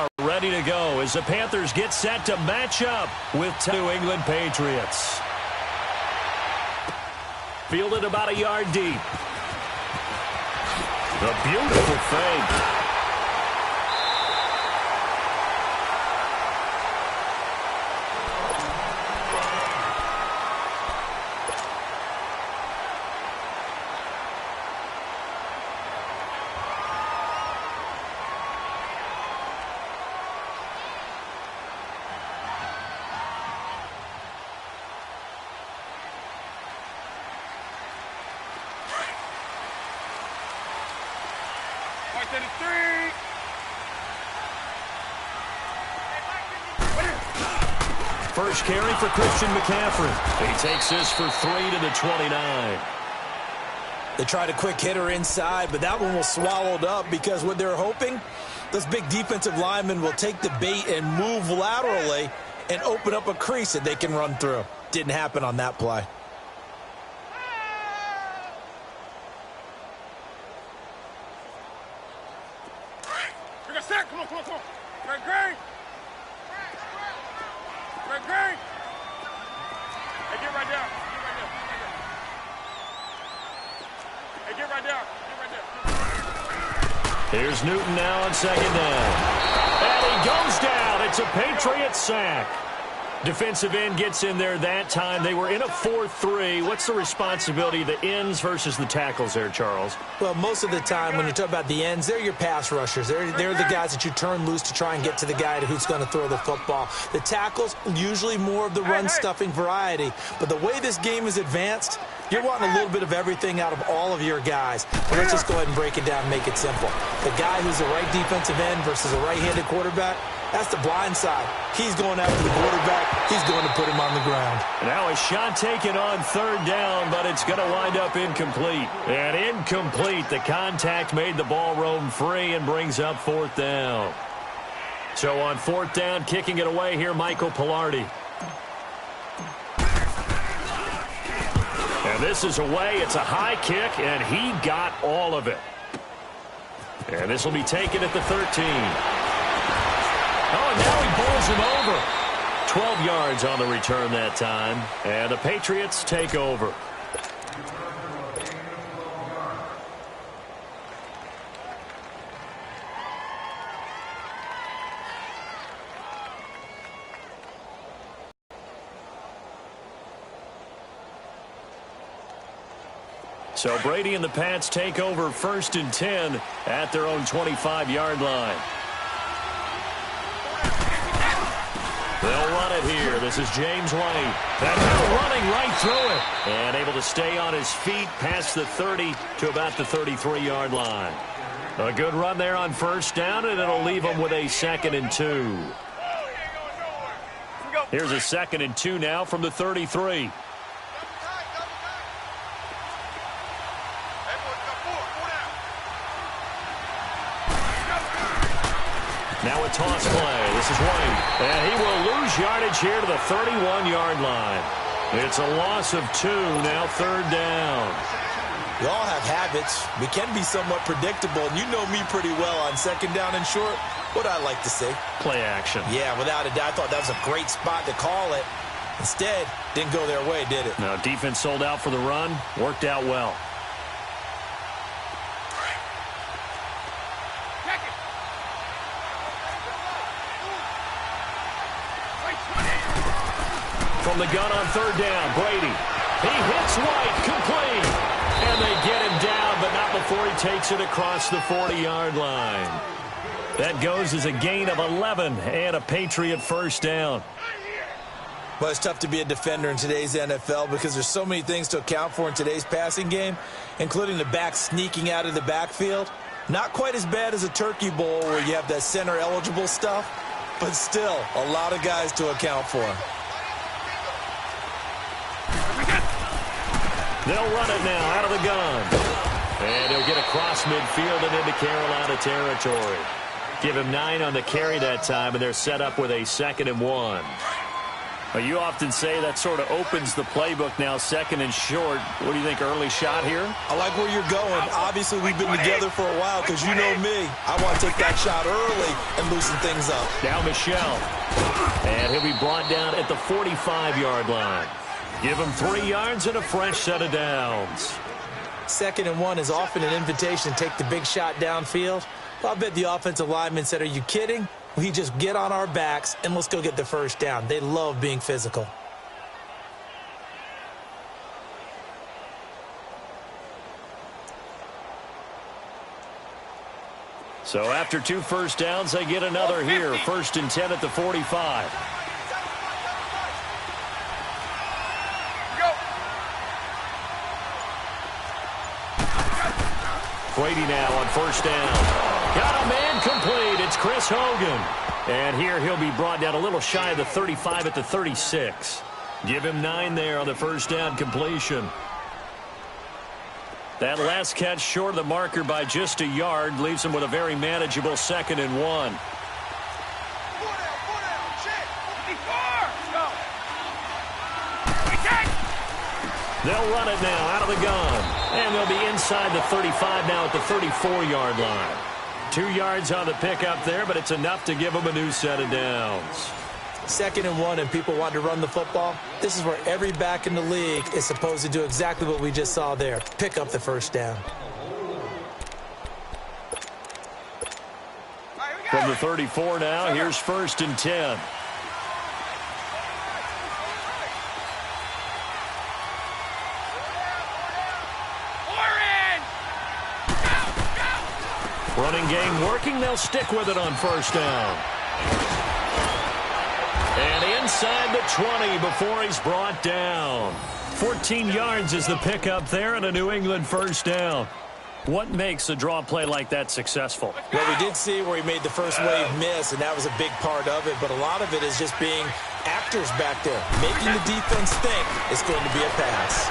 are ready to go as the Panthers get set to match up with New England Patriots. Fielded about a yard deep. A beautiful fake. First carry for Christian McCaffrey. He takes this for 3 to the 29. They tried a quick hitter inside, but that one was swallowed up because what they're hoping, those big defensive linemen will take the bait and move laterally and open up a crease that they can run through. Didn't happen on that play. Come on, come on, come on. Greg. Greg. Hey, get right down. Get right down. Here's Newton now on second down. And he goes down. It's a Patriot sack. Defensive end gets in there that time. They were in a 4-3. What's the responsibility of the ends versus the tackles there, Charles? Well, most of the time when you talk about the ends, they're your pass rushers. They're the guys that you turn loose to try and get to the guy who's going to throw the football. The tackles, usually more of the run-stuffing variety. But the way this game is advanced, you're wanting a little bit of everything out of all of your guys. But let's just go ahead and break it down and make it simple. The guy who's the right defensive end versus a right-handed quarterback, that's the blind side. He's going after the quarterback. He's going to put him on the ground. Now a shot taken on third down, but it's going to wind up incomplete. And incomplete. The contact made the ball roam free and brings up fourth down. So on fourth down, kicking it away here, Michael Pilardi. And this is away. It's a high kick, and he got all of it. And this will be taken at the 13. Oh, and now he bowls him over. 12 yards on the return that time. And the Patriots take over. So Brady and the Pats take over 1st and 10 at their own 25-yard line. They'll run it here. This is James White. And now running right through it. And able to stay on his feet past the 30 to about the 33-yard line. A good run there on first down, and it'll leave them with a 2nd and 2. Here's a 2nd and 2 now from the 33. Now a toss play. This is White. And he will lose yardage here to the 31-yard line. It's a loss of 2. Now 3rd down. We all have habits. We can be somewhat predictable. And you know me pretty well on 2nd down and short. What I like to say? Play action. Yeah, without a doubt. I thought that was a great spot to call it. Instead, didn't go their way, did it? Now defense sold out for the run. Worked out well. From the gun on 3rd down, Brady. He hits White, complete. And they get him down, but not before he takes it across the 40-yard line. That goes as a gain of 11 and a Patriot 1st down. Well, it's tough to be a defender in today's NFL because there's so many things to account for in today's passing game, including the back sneaking out of the backfield. Not quite as bad as a Turkey Bowl where you have that center-eligible stuff, but still a lot of guys to account for. They'll run it now out of the gun. And he'll get across midfield and into Carolina territory. Give him 9 on the carry that time, and they're set up with a 2nd and 1. Well, you often say that sort of opens the playbook now, second and short. What do you think, early shot here? I like where you're going. Obviously, we've been together for a while because you know me. I want to take that shot early and loosen things up. Now Michelle. And he'll be brought down at the 45-yard line. Give him 3 yards and a fresh set of downs. 2nd and 1 is often an invitation to take the big shot downfield. Well, I bet the offensive lineman said, are you kidding? We just get on our backs and let's go get the first down. They love being physical. So after 2 first downs, they get another here. 1st and 10 at the 45. Brady now on 1st down. Got a man complete. It's Chris Hogan. And here he'll be brought down a little shy of the 35 at the 36. Give him 9 there on the 1st down completion. That last catch short of the marker by just a yard leaves him with a very manageable 2nd and 1. They'll run it now out of the gun. And they'll be inside the 35 now at the 34-yard line. 2 yards on the pickup there, but it's enough to give them a new set of downs. 2nd and 1 and people want to run the football. This is where every back in the league is supposed to do exactly what we just saw there. Pick up the first down. From the 34 now, here's 1st and 10. Running game working. They'll stick with it on 1st down. And inside the 20 before he's brought down. 14 yards is the pickup there and a New England 1st down. What makes a draw play like that successful? Well, we did see where he made the first wave miss, and that was a big part of it. But a lot of it is just being actors back there, making the defense think it's going to be a pass.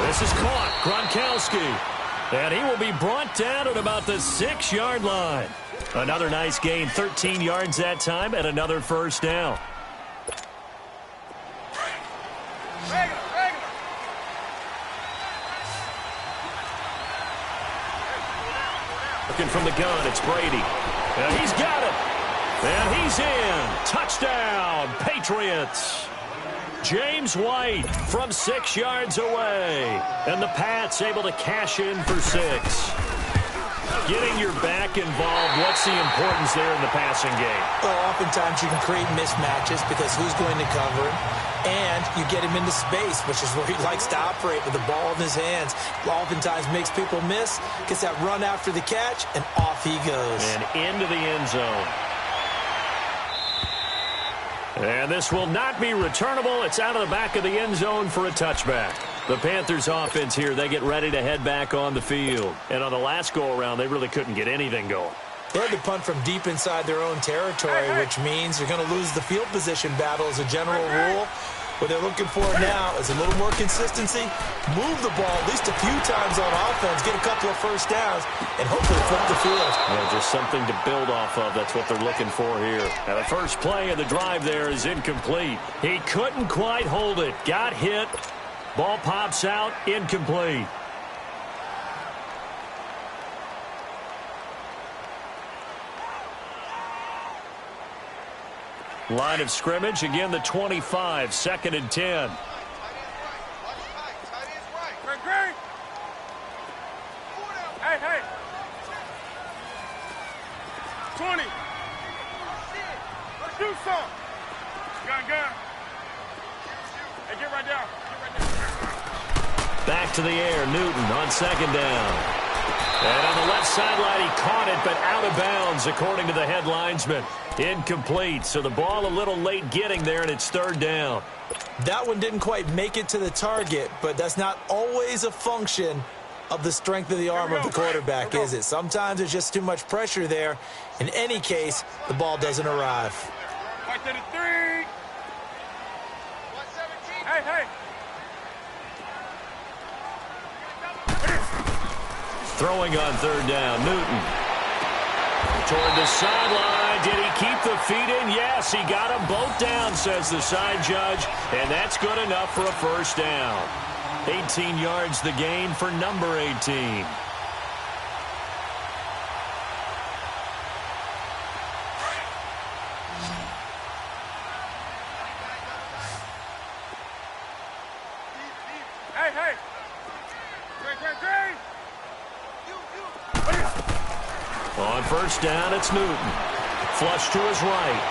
This is caught. Gronkowski. And he will be brought down at about the 6-yard line. Another nice gain, 13 yards that time, and another 1st down. Looking from the gun, it's Brady. And he's got it. And he's in. Touchdown, Patriots. James White from 6 yards away. And the Pats able to cash in for 6. Getting your back involved, what's the importance there in the passing game? Well, oftentimes you can create mismatches because who's going to cover him? And you get him into space, which is where he likes to operate with the ball in his hands. Oftentimes makes people miss, gets that run after the catch, and off he goes. And into the end zone. And this will not be returnable. It's out of the back of the end zone for a touchback. The Panthers offense here, they get ready to head back on the field. And on the last go-around, they really couldn't get anything going. They had to punt from deep inside their own territory, which means you're going to lose the field position battle as a general rule. What they're looking for now is a little more consistency, move the ball at least a few times on offense, get a couple of 1st downs, and hopefully flip the field. Yeah, just something to build off of. That's what they're looking for here. Now, the first play of the drive there is incomplete. He couldn't quite hold it. Got hit. Ball pops out. Incomplete. Line of scrimmage, again the 25, 2nd and 10. Hey, hey. 20. Let's do something. Gun. Hey, get right down. Back to the air, Newton on 2nd down. And on the left sideline, he caught it, but out of bounds, according to the head linesman. Incomplete, so the ball a little late getting there, and it's 3rd down. That one didn't quite make it to the target, but that's not always a function of the strength of the arm of the quarterback, is it? Sometimes there's just too much pressure there. In any case, the ball doesn't arrive. Right to the 3. 117. Hey. Throwing on 3rd down, Newton. toward the sideline. Did he keep the feet in? Yes, he got them both down, says the side judge. And that's good enough for a first down. 18 yards the gain for number 18. On first down, it's Newton. Flush to his right.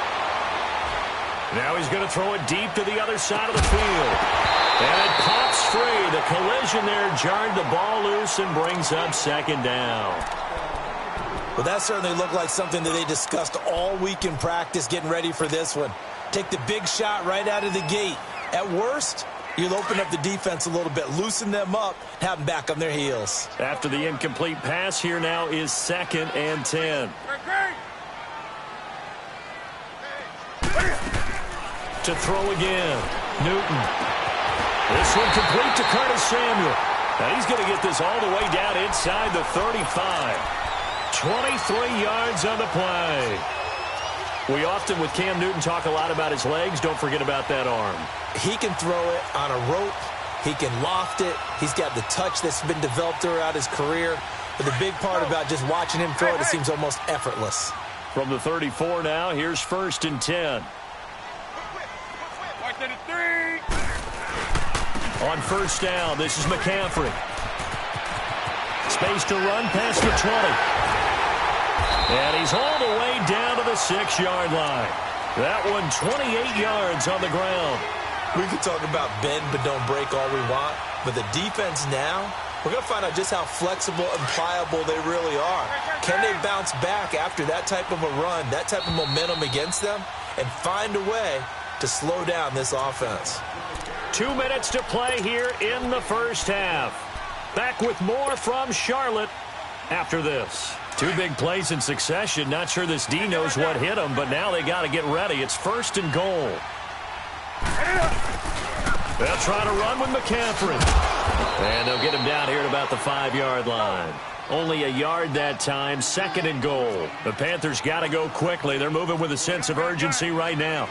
Now he's going to throw it deep to the other side of the field. And it pops free. The collision there jarred the ball loose and brings up second down. Well, that certainly looked like something that they discussed all week in practice getting ready for this one. Take the big shot right out of the gate. At worst, you'll open up the defense a little bit, loosen them up, have them back on their heels. After the incomplete pass, here now is 2nd and 10. To throw again, Newton. This one complete to Curtis Samuel. Now he's going to get this all the way down inside the 35. 23 yards on the play. We often, with Cam Newton, talk a lot about his legs. Don't forget about that arm. He can throw it on a rope. He can loft it. He's got the touch that's been developed throughout his career. But the big part about just watching him throw it seems almost effortless. From the 34 now, here's 1st and 10. On first down, this is McCaffrey. Space to run past the 20. And he's all the way down to the 6-yard line. That one 28 yards on the ground. We can talk about bend but don't break all we want. But the defense now, we're going to find out just how flexible and pliable they really are. Can they bounce back after that type of a run, that type of momentum against them, and find a way to slow down this offense? 2 minutes to play here in the first half. Back with more from Charlotte after this. 2 big plays in succession. Not sure this D knows what hit him, but now they got to get ready. It's 1st and goal. They'll try to run with McCaffrey. And they'll get him down here at about the 5-yard line. Only a yard that time, 2nd and goal. The Panthers got to go quickly. They're moving with a sense of urgency right now.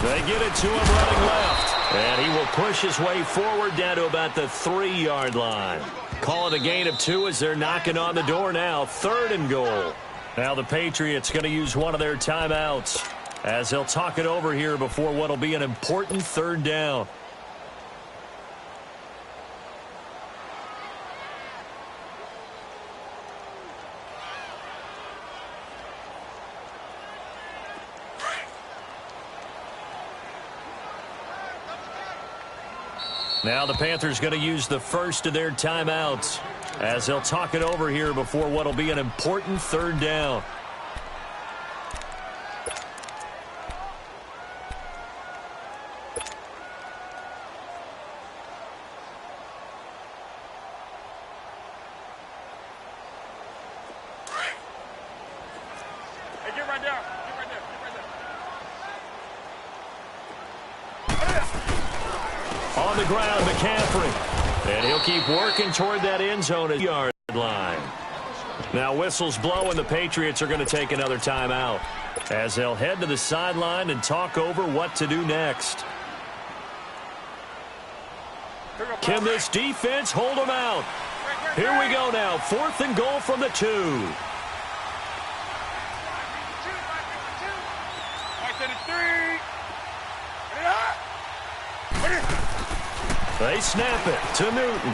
They get it to him running left. And he will push his way forward down to about the 3-yard line. Call it a gain of 2 as they're knocking on the door now. 3rd and goal. Now the Patriots going to use one of their timeouts as they'll talk it over here before what will be an important 3rd down. Now the Panthers going to use the first of their timeouts as they'll talk it over here before what will be an important 3rd down. Hey, get right down. On the ground, McCaffrey. And he'll keep working toward that end zone at the yard line. Now whistles blow, and the Patriots are going to take another timeout as they'll head to the sideline and talk over what to do next. Can this defense hold them out? Here we go now. 4th and goal from the 2. They snap it to Newton.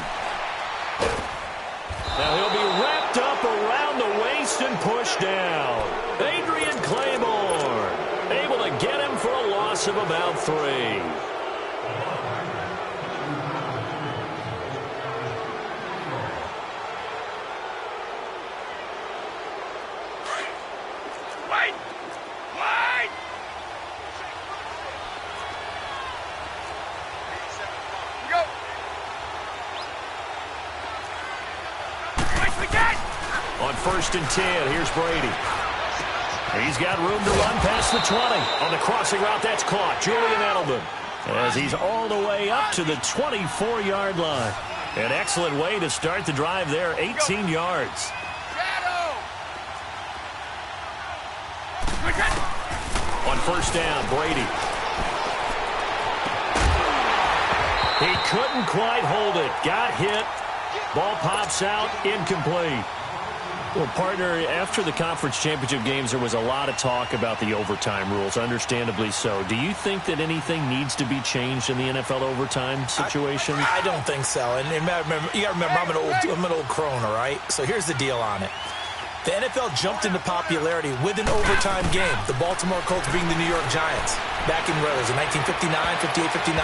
Now he'll be wrapped up around the waist and pushed down. Adrian Claiborne able to get him for a loss of about 3. On 1st and 10, here's Brady. He's got room to run past the 20. On the crossing route, that's caught. Julian Edelman as he's all the way up to the 24-yard line. An excellent way to start the drive there, 18 yards. On first down, Brady. He couldn't quite hold it. Got hit. Ball pops out, incomplete. Well, partner, after the conference championship games, there was a lot of talk about the overtime rules, understandably so. Do you think that anything needs to be changed in the NFL overtime situation? I don't think so. And you got to remember, I'm an old crone, all right? So here's the deal on it. The NFL jumped into popularity with an overtime game. The Baltimore Colts being the New York Giants. Back in, where was it, 1959, 58, 59?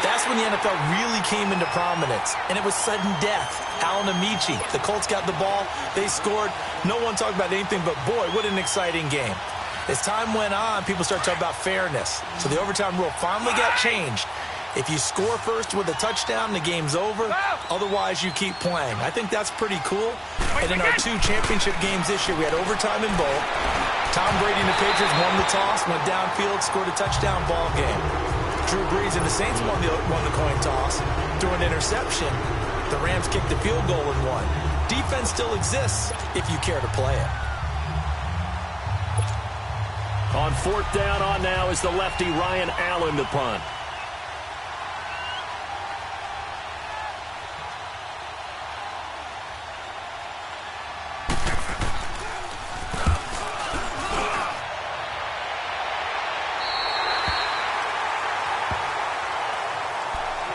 That's when the NFL really came into prominence, and it was sudden death. Alan Amici, the Colts got the ball, they scored. No one talked about anything but, boy, what an exciting game. As time went on, people started talking about fairness. So the overtime rule finally got changed. If you score first with a touchdown, the game's over. Otherwise, you keep playing. I think that's pretty cool. And in our 2 championship games this year, we had overtime in both. Tom Brady and the Patriots won the toss, went downfield, scored a touchdown, ball game. Drew Brees and the Saints won the coin toss. Threw an interception. The Rams kicked the field goal and won. Defense still exists if you care to play it. On fourth down on now is the lefty Ryan Allen to punt.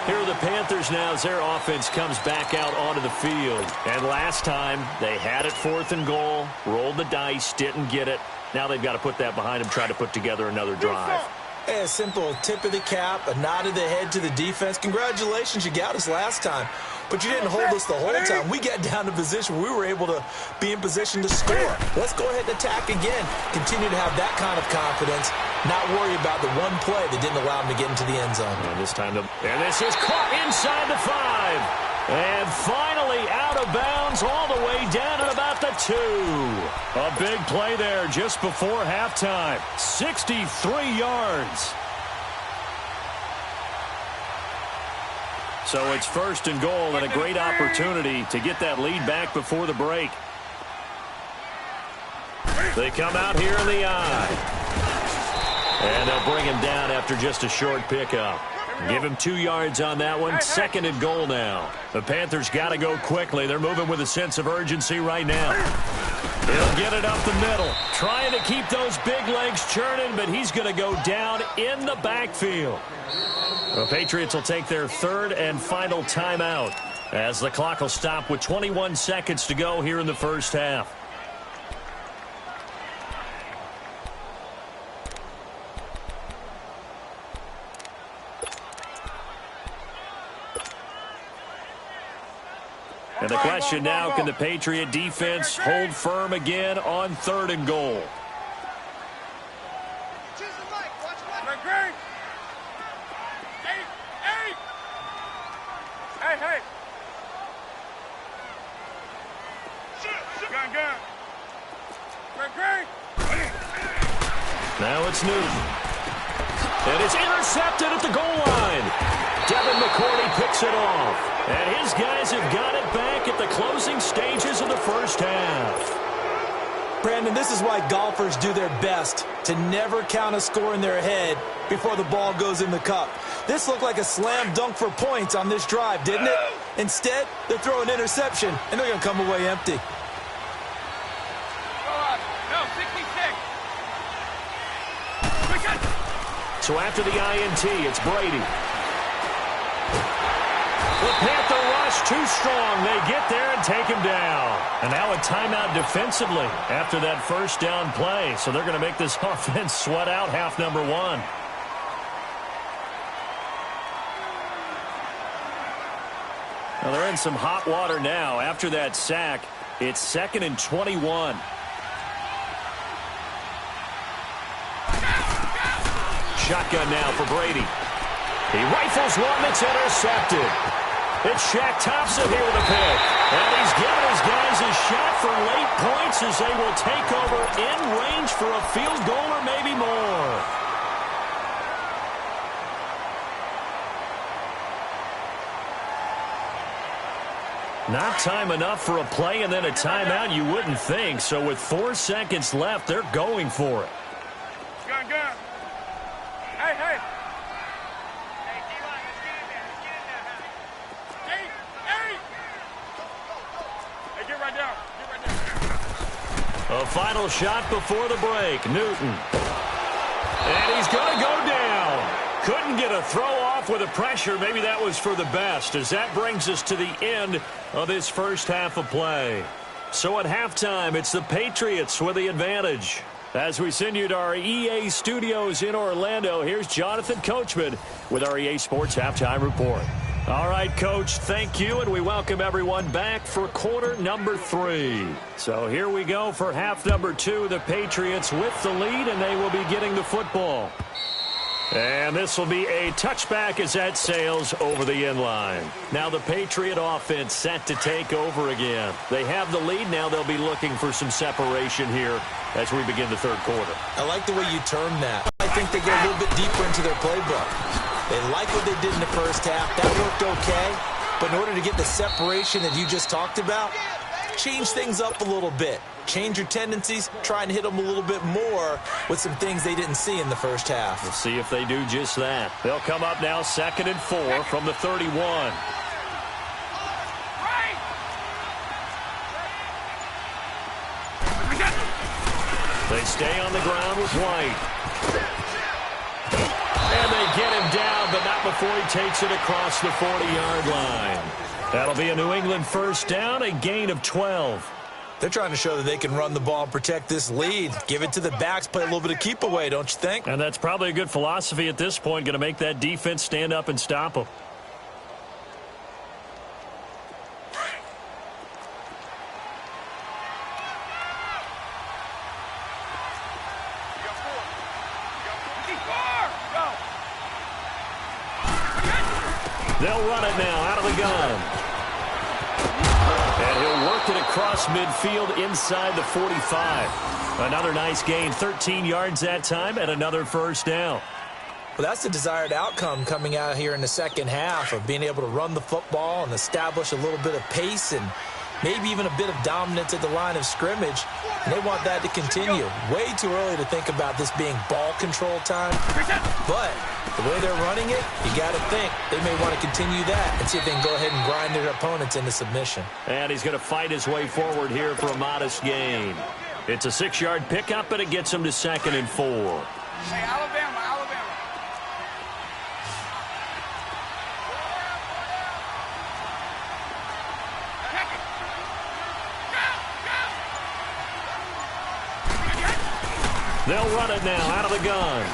Here are the Panthers now as their offense comes back out onto the field. And last time, they had it 4th and goal, rolled the dice, didn't get it. Now they've got to put that behind them, try to put together another drive. A simple tip of the cap, a nod of the head to the defense. Congratulations, you got us last time. But you didn't hold us the whole time. We got down to position where we were able to be in position to score. Let's go ahead and attack again. Continue to have that kind of confidence. Not worry about the one play that didn't allow them to get into the end zone. And this time, and this is caught inside the 5. And finally out of bounds all the way down at about the 2. A big play there just before halftime. 63 yards. So it's 1st and goal and a great opportunity to get that lead back before the break. They come out here in the eye. And they'll bring him down after just a short pickup. Give him 2 yards on that one. 2nd and goal now. The Panthers got to go quickly. They're moving with a sense of urgency right now. He'll get it up the middle. Trying to keep those big legs churning, but he's going to go down in the backfield. The Patriots will take their 3rd and final timeout as the clock will stop with 21 seconds to go here in the first half. And the question now, can the Patriot defense hold firm again on 3rd and goal? Now it's Newton. And it's intercepted at the goal line. Devin McCourty picks it off. And his guys have got it back at the closing stages of the first half. Brandon, this is why golfers do their best to never count a score in their head before the ball goes in the cup. This looked like a slam dunk for points on this drive, didn't it? Instead, they throw an interception, and they're going to come away empty. So after the INT, it's Brady. The Panther rush too strong. They get there and take him down. And now a timeout defensively after that first down play. So they're going to make this offense sweat out half number 1. Well, they're in some hot water now. After that sack, it's 2nd and 21. Shotgun now for Brady. He rifles one that's intercepted. It's Shaq Thompson here with a pick. And he's given his guys a shot for late points as they will take over in range for a field goal or maybe more. Not time enough for a play and then a timeout, you wouldn't think. So with 4 seconds left, they're going for it. Gun. Hey. Hey, get right down. A final shot before the break. Newton. And he's going to go down. Couldn't get a throw off with the pressure. Maybe that was for the best, as that brings us to the end of this first half of play. So at halftime, it's the Patriots with the advantage. As we send you to our EA studios in Orlando, here's Jonathan Coachman with our EA Sports Halftime Report. All right, Coach, thank you, and we welcome everyone back for quarter number 3. So here we go for half number 2. The Patriots with the lead, and they will be getting the football. And this will be a touchback as that sails over the end line. Now the Patriot offense set to take over again. They have the lead. Now they'll be looking for some separation here as we begin the third quarter. I like the way you term that. I think they go a little bit deeper into their playbook. They like what they did in the first half. That worked okay. But in order to get the separation that you just talked about, change things up a little bit. Change your tendencies, try and hit them a little bit more with some things they didn't see in the first half. We'll see if they do just that. They'll come up now 2nd and 4 from the 31. They stay on the ground with White. And they get him down, but not before he takes it across the 40-yard line. That'll be a New England first down, a gain of 12. They're trying to show that they can run the ball and protect this lead. Give it to the backs, play a little bit of keep away, don't you think? And that's probably a good philosophy at this point, going to make that defense stand up and stop them. They'll run it now out of the gun. And he'll work it across midfield inside the 45. Another nice gain, 13 yards that time, and another first down. Well, that's the desired outcome coming out here in the second half of being able to run the football and establish a little bit of pace and maybe even a bit of dominance at the line of scrimmage. And they want that to continue. Way too early to think about this being ball control time. But the way they're running it, you got to think they may want to continue that and see if they can go ahead and grind their opponents into submission. And he's going to fight his way forward here for a modest gain. It's a 6-yard pickup, and it gets him to 2nd and 4. Hey, Alabama. They'll run it now out of the gun.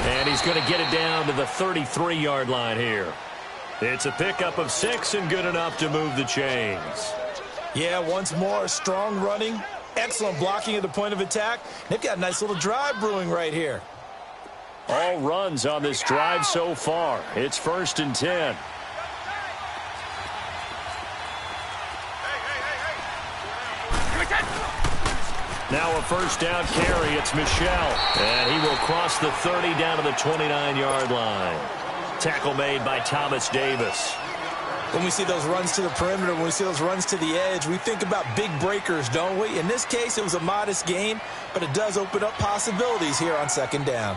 And he's going to get it down to the 33-yard line here. It's a pickup of 6 and good enough to move the chains. Yeah, once more, strong running, excellent blocking at the point of attack. They've got a nice little drive brewing right here. All runs on this drive so far. It's 1st and 10. Now a first down carry. It's Michel. And he will cross the 30 down to the 29-yard line. Tackle made by Thomas Davis. When we see those runs to the perimeter, when we see those runs to the edge, we think about big breakers, don't we? In this case, it was a modest gain, but it does open up possibilities here on 2nd down.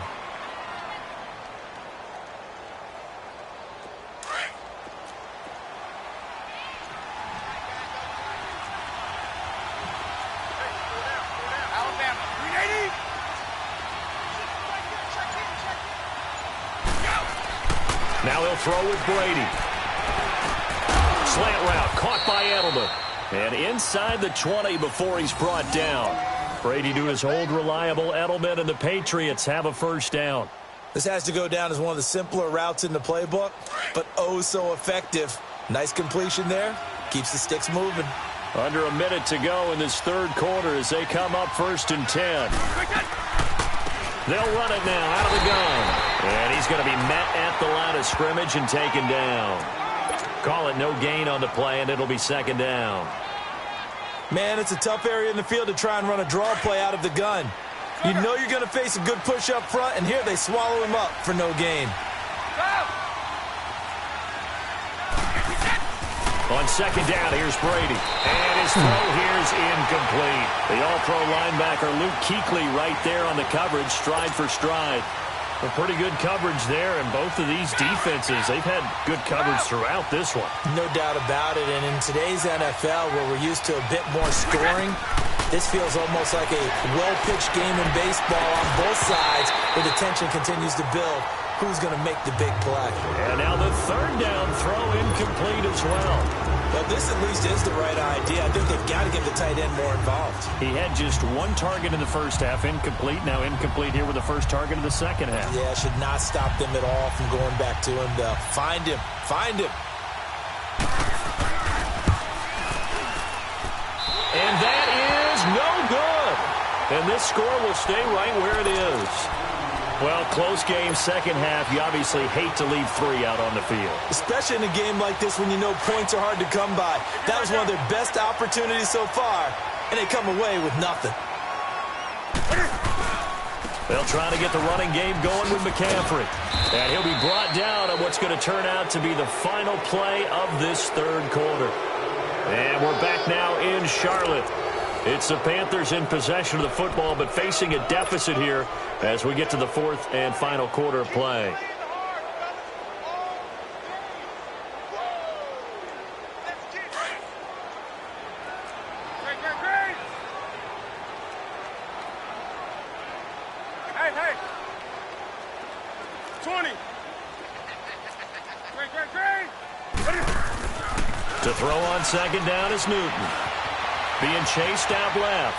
Now he'll throw with Brady. Slant route caught by Edelman. And inside the 20 before he's brought down. Brady to his old reliable Edelman, and the Patriots have a first down. This has to go down as one of the simpler routes in the playbook, but oh so effective. Nice completion there. Keeps the sticks moving. Under a minute to go in this third quarter as they come up 1st and 10. They'll run it now out of the gun. And he's going to be met at the line of scrimmage and taken down. Call it no gain on the play, and it'll be 2nd down. Man, it's a tough area in the field to try and run a draw play out of the gun. You know you're going to face a good push up front, and here they swallow him up for no gain. On second down, here's Brady. And his throw here is incomplete. The all-pro linebacker Luke Kuechly right there on the coverage, stride for stride. Well, pretty good coverage there, and both of these defenses, they've had good coverage throughout this one. No doubt about it, and in today's NFL, where we're used to a bit more scoring, this feels almost like a well-pitched game in baseball on both sides, where the tension continues to build. Who's going to make the big play? And now the third down throw incomplete as well. Well, this at least is the right idea. I think they've got to get the tight end more involved. He had just one target in the first half, incomplete. Now incomplete here with the first target of the second half. Yeah, should not stop them at all from going back to him, though. Find him. Find him. And that is no good. And this score will stay right where it is. Well, close game, second half. You obviously hate to leave 3 out on the field. Especially in a game like this when you know points are hard to come by. That was one of their best opportunities so far, and they come away with nothing. They'll try to get the running game going with McCaffrey. And he'll be brought down on what's going to turn out to be the final play of this third quarter. And we're back now in Charlotte. It's the Panthers in possession of the football, but facing a deficit here as we get to the fourth and final quarter of play. Hey. 20. To throw on second down is Newton. Being chased out left.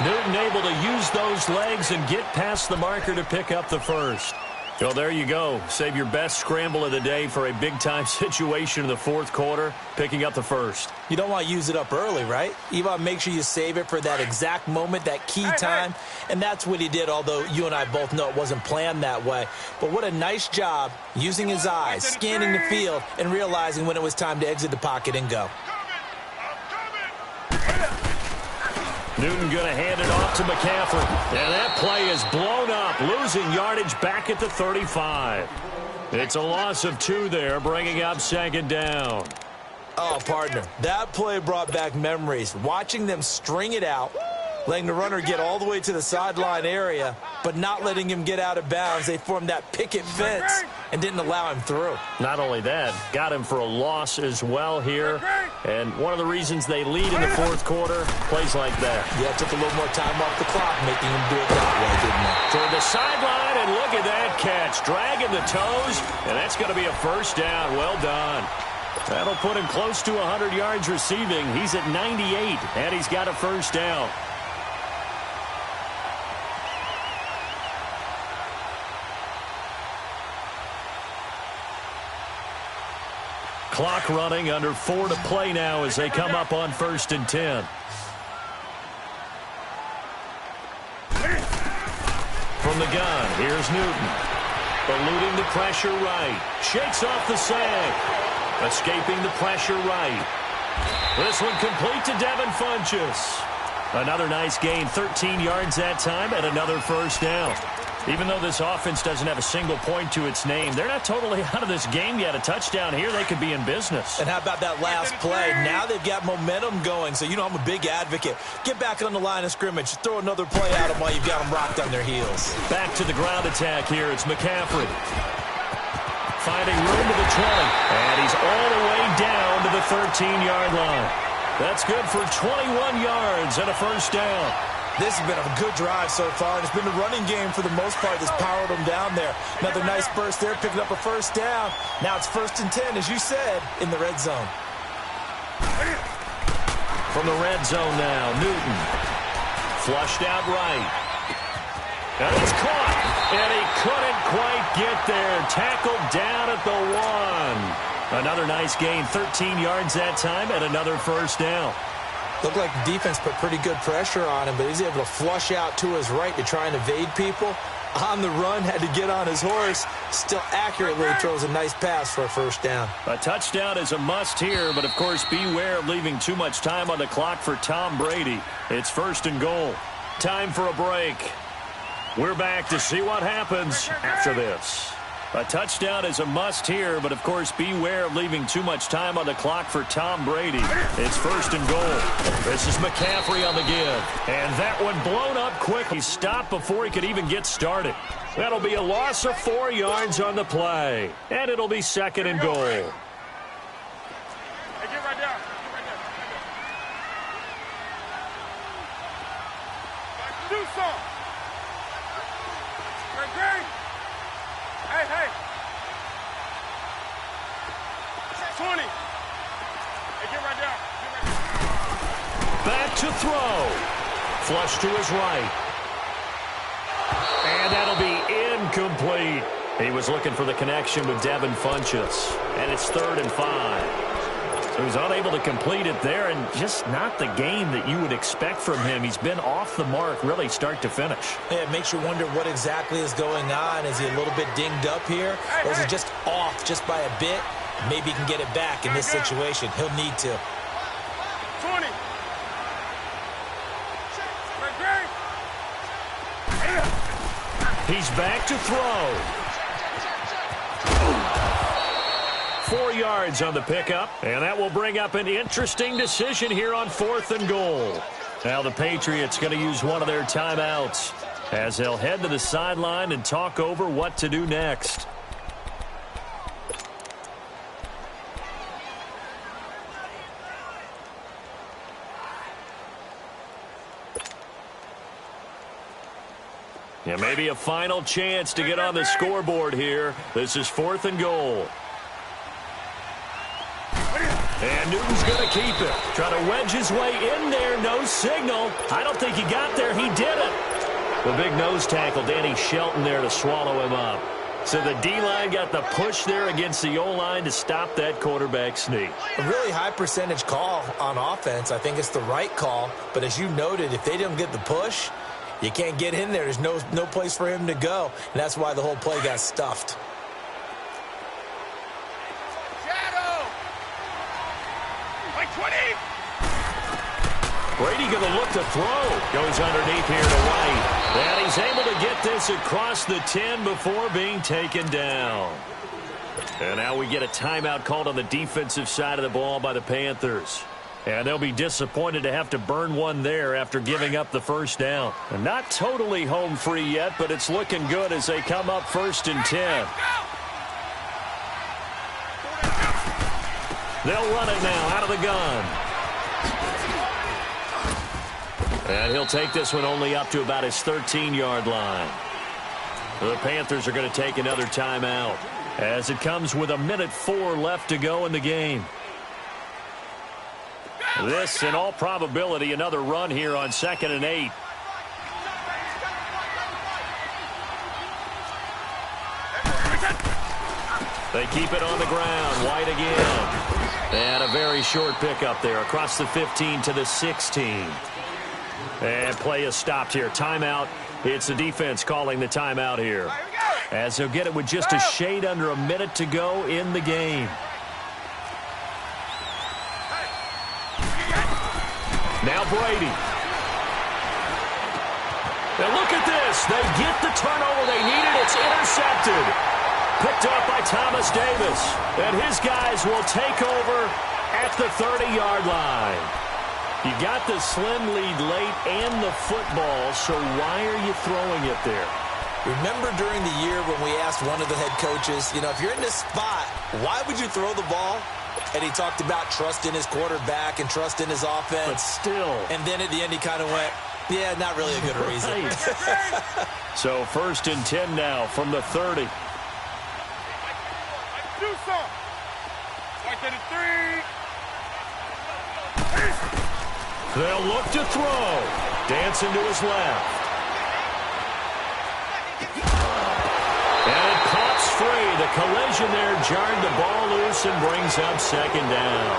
Newton able to use those legs and get past the marker to pick up the first. Well, there you go. Save your best scramble of the day for a big-time situation in the fourth quarter, picking up the first. You don't want to use it up early, right? You want to make sure you save it for that exact moment, that key time. And that's what he did, although you and I both know it wasn't planned that way. But what a nice job using his eyes, scanning the field, and realizing when it was time to exit the pocket and go. Newton going to hand it off to McCaffrey. And that play is blown up, losing yardage back at the 35. It's a loss of 2 there, bringing up second down. Oh, partner, that play brought back memories. Watching them string it out, letting the runner get all the way to the sideline area, but not letting him get out of bounds. They formed that picket fence and didn't allow him through. Not only that, got him for a loss as well here. And one of the reasons they lead in the fourth quarter, plays like that. Yeah, took a little more time off the clock, making him do it that way, didn't it? Toward the sideline, and look at that catch. Dragging the toes, and that's going to be a first down. Well done. That'll put him close to 100 yards receiving. He's at 98, and he's got a first down. Clock running, under 4 to play now as they come up on 1st and 10. From the gun, here's Newton. Eluding the pressure right. Shakes off the sag. Escaping the pressure right. This one complete to Devin Funchess. Another nice gain, 13 yards that time, and another first down. Even though this offense doesn't have a single point to its name, they're not totally out of this game yet. A touchdown here, they could be in business. And how about that last play? Now they've got momentum going, so you know I'm a big advocate. Get back on the line of scrimmage. Throw another play at them while you've got them rocked on their heels. Back to the ground attack here. It's McCaffrey. Finding room to the 20. And he's all the way down to the 13-yard line. That's good for 21 yards and a first down. This has been a good drive so far, and it's been the running game for the most part that's powered them down there. Another nice burst there, picking up a first down. Now it's 1st and 10, as you said, in the red zone. From the red zone now, Newton. Flushed out right. And it's caught. And he couldn't quite get there. Tackled down at the 1. Another nice gain, 13 yards that time, and another first down. Looked like the defense put pretty good pressure on him, but he's able to flush out to his right to try and evade people. On the run, had to get on his horse. Still accurately throws a nice pass for a first down. A touchdown is a must here, but of course beware of leaving too much time on the clock for Tom Brady. It's 1st and goal. Time for a break. We're back to see what happens after this. A touchdown is a must here, but of course beware of leaving too much time on the clock for Tom Brady. It's 1st and goal. This is McCaffrey on the give. And that one blown up quick. He stopped before he could even get started. That'll be a loss of 4 yards on the play. And it'll be 2nd and goal. Hey, get right down. Do something. Great. Hey. 20. Hey, get right down. Back to throw. Flush to his right. And that'll be incomplete. He was looking for the connection with Devin Funchess. And it's 3rd and 5. So he's unable to complete it there, and just not the game that you would expect from him. He's been off the mark really start to finish. Yeah, it makes you wonder what exactly is going on. Is he a little bit dinged up here? Or is he just off just by a bit? Maybe he can get it back in this situation. He'll need to. 20. He's back to throw. 4 yards on the pickup, and that will bring up an interesting decision here on 4th and goal. Now the Patriots going to use one of their timeouts as they'll head to the sideline and talk over what to do next. Yeah, maybe a final chance to get on the scoreboard here. This is 4th and goal. And Newton's going to keep it. Trying to wedge his way in there. No signal. I don't think he got there. He did it. The big nose tackle, Danny Shelton, there to swallow him up. So the D-line got the push there against the O-line to stop that quarterback sneak. A really high percentage call on offense. I think it's the right call. But as you noted, if they didn't get the push, you can't get in there. There's no place for him to go. And that's why the whole play got stuffed. Brady going to look to throw. Goes underneath here to White. And he's able to get this across the 10 before being taken down. And now we get a timeout called on the defensive side of the ball by the Panthers. And they'll be disappointed to have to burn one there after giving up the first down. And not totally home free yet, but it's looking good as they come up 1st and 10. They'll run it now out of the gun. And he'll take this one only up to about his 13-yard line. The Panthers are going to take another timeout as it comes with 1:04 left to go in the game. This, in all probability, another run here on 2nd and 8. They keep it on the ground. White again. And a very short pickup there across the 15 to the 16. And play is stopped here. Timeout. It's the defense calling the timeout here, as they'll get it with just a shade under a minute to go in the game. Now Brady. Now look at this. They get the turnover they needed. It's intercepted. Picked up by Thomas Davis. And his guys will take over at the 30-yard line. You got the slim lead late and the football, so why are you throwing it there? Remember during the year when we asked one of the head coaches, if you're in this spot, why would you throw the ball? And he talked about trust in his quarterback and trust in his offense. But still. And then at the end he kind of went, yeah, not really a good reason. Right. So 1st and 10 now from the 30. Do something. Like at a 3. They'll look to throw. Dancing to his left. And it pops free. The collision there jarred the ball loose and brings up 2nd down.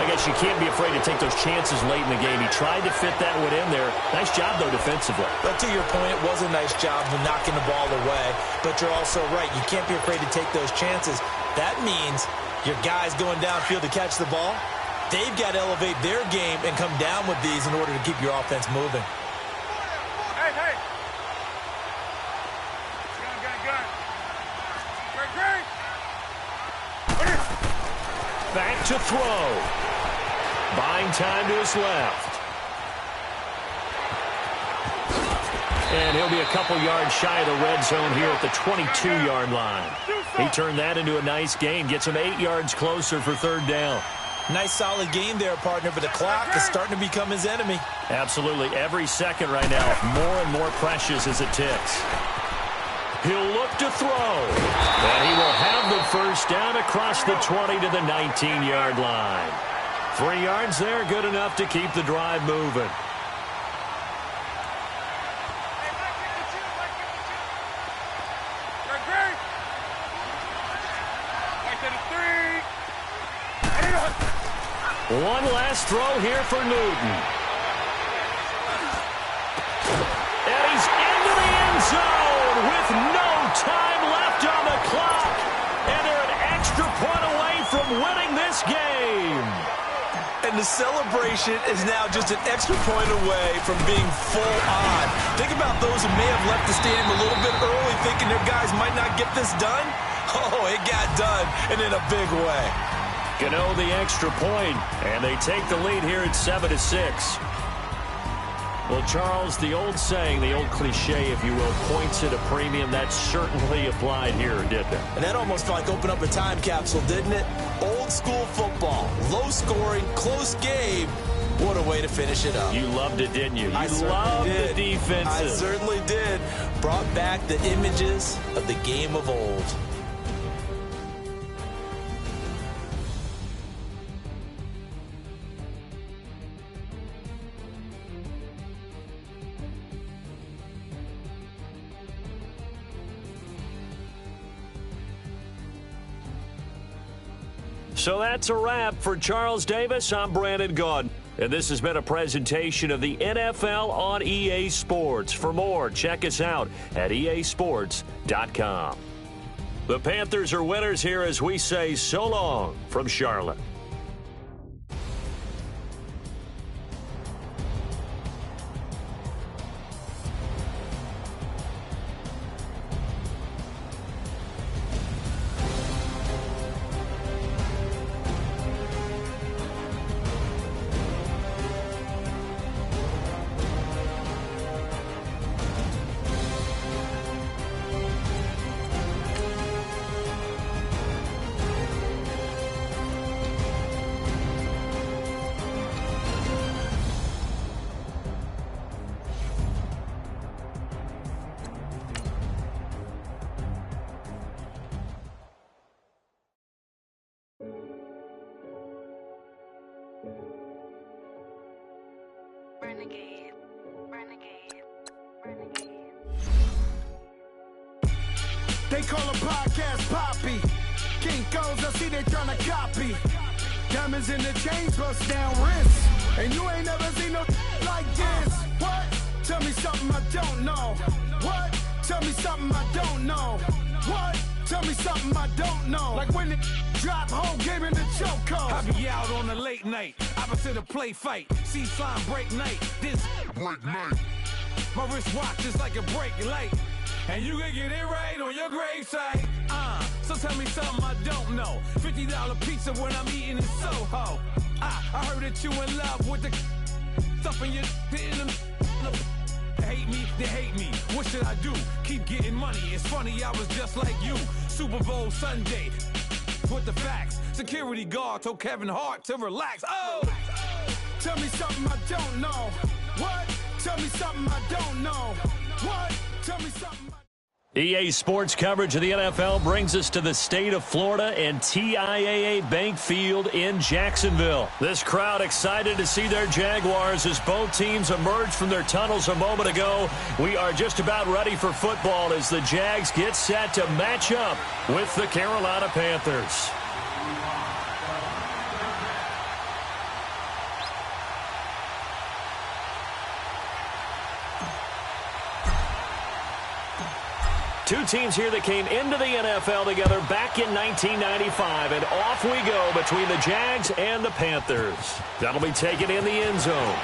I guess you can't be afraid to take those chances late in the game. He tried to fit that one in there. Nice job, though, defensively. But to your point, it was a nice job of knocking the ball away. But you're also right. You can't be afraid to take those chances. That means your guys going downfield to catch the ball, they've got to elevate their game and come down with these in order to keep your offense moving. Hey. gun. Great. Back to throw. Buying time to his left. And he'll be a couple yards shy of the red zone here at the 22-yard line. He turned that into a nice gain. Gets him 8 yards closer for third down. Nice solid game there, partner, but the clock is starting to become his enemy. Absolutely. Every second right now, more and more precious as it ticks. He'll look to throw. And he will have the first down across the 20 to the 19-yard line. 3 yards there, good enough to keep the drive moving. One last throw here for Newton. And he's into the end zone with no time left on the clock. And they're an extra point away from winning this game. And the celebration is now just an extra point away from being full on. Think about those who may have left the stadium a little bit early thinking their guys might not get this done. Oh, it got done, and in a big way. Gano the extra point, and they take the lead here at 7-6. Well, Charles, the old saying, the old cliche, if you will, points at a premium, that certainly applied here, didn't it? And that almost felt like opened up a time capsule, didn't it? Old school football, low scoring, close game. What a way to finish it up. You loved it, didn't you? I You loved the did. defenses. I certainly did. Brought back the images of the game of old. So that's a wrap for Charles Davis. I'm Brandon Gaudin. And this has been a presentation of the NFL on EA Sports. For more, check us out at easports.com. The Panthers are winners here as we say so long from Charlotte. They call a podcast Poppy. Kinkos, I see they tryna copy. Diamonds in the chains, bust down wrists. And you ain't never seen no like this. What? Tell me something I don't know. What? Tell me something I don't know. What? Tell me something I don't know. Like when the drop, whole game in the chokehold. I be out on a late night, opposite a play fight. See slime break night, this break night. My wristwatch is like a brake light. And you can get it right on your gravesite. So tell me something I don't know. $50 pizza when I'm eating in Soho. I heard that you in love with the stuff in your in hate me, they hate me. What should I do? Keep getting money. It's funny, I was just like you. Super Bowl Sunday. With the facts. Security guard told Kevin Hart to relax. Oh! Tell me something I don't know. What? Tell me something I don't know. What? Tell me something. EA Sports coverage of the NFL brings us to the state of Florida and TIAA Bank Field in Jacksonville. This crowd excited to see their Jaguars as both teams emerged from their tunnels a moment ago. We are just about ready for football as the Jags get set to match up with the Carolina Panthers. Two teams here that came into the NFL together back in 1995, and off we go between the Jags and the Panthers. That'll be taken in the end zone.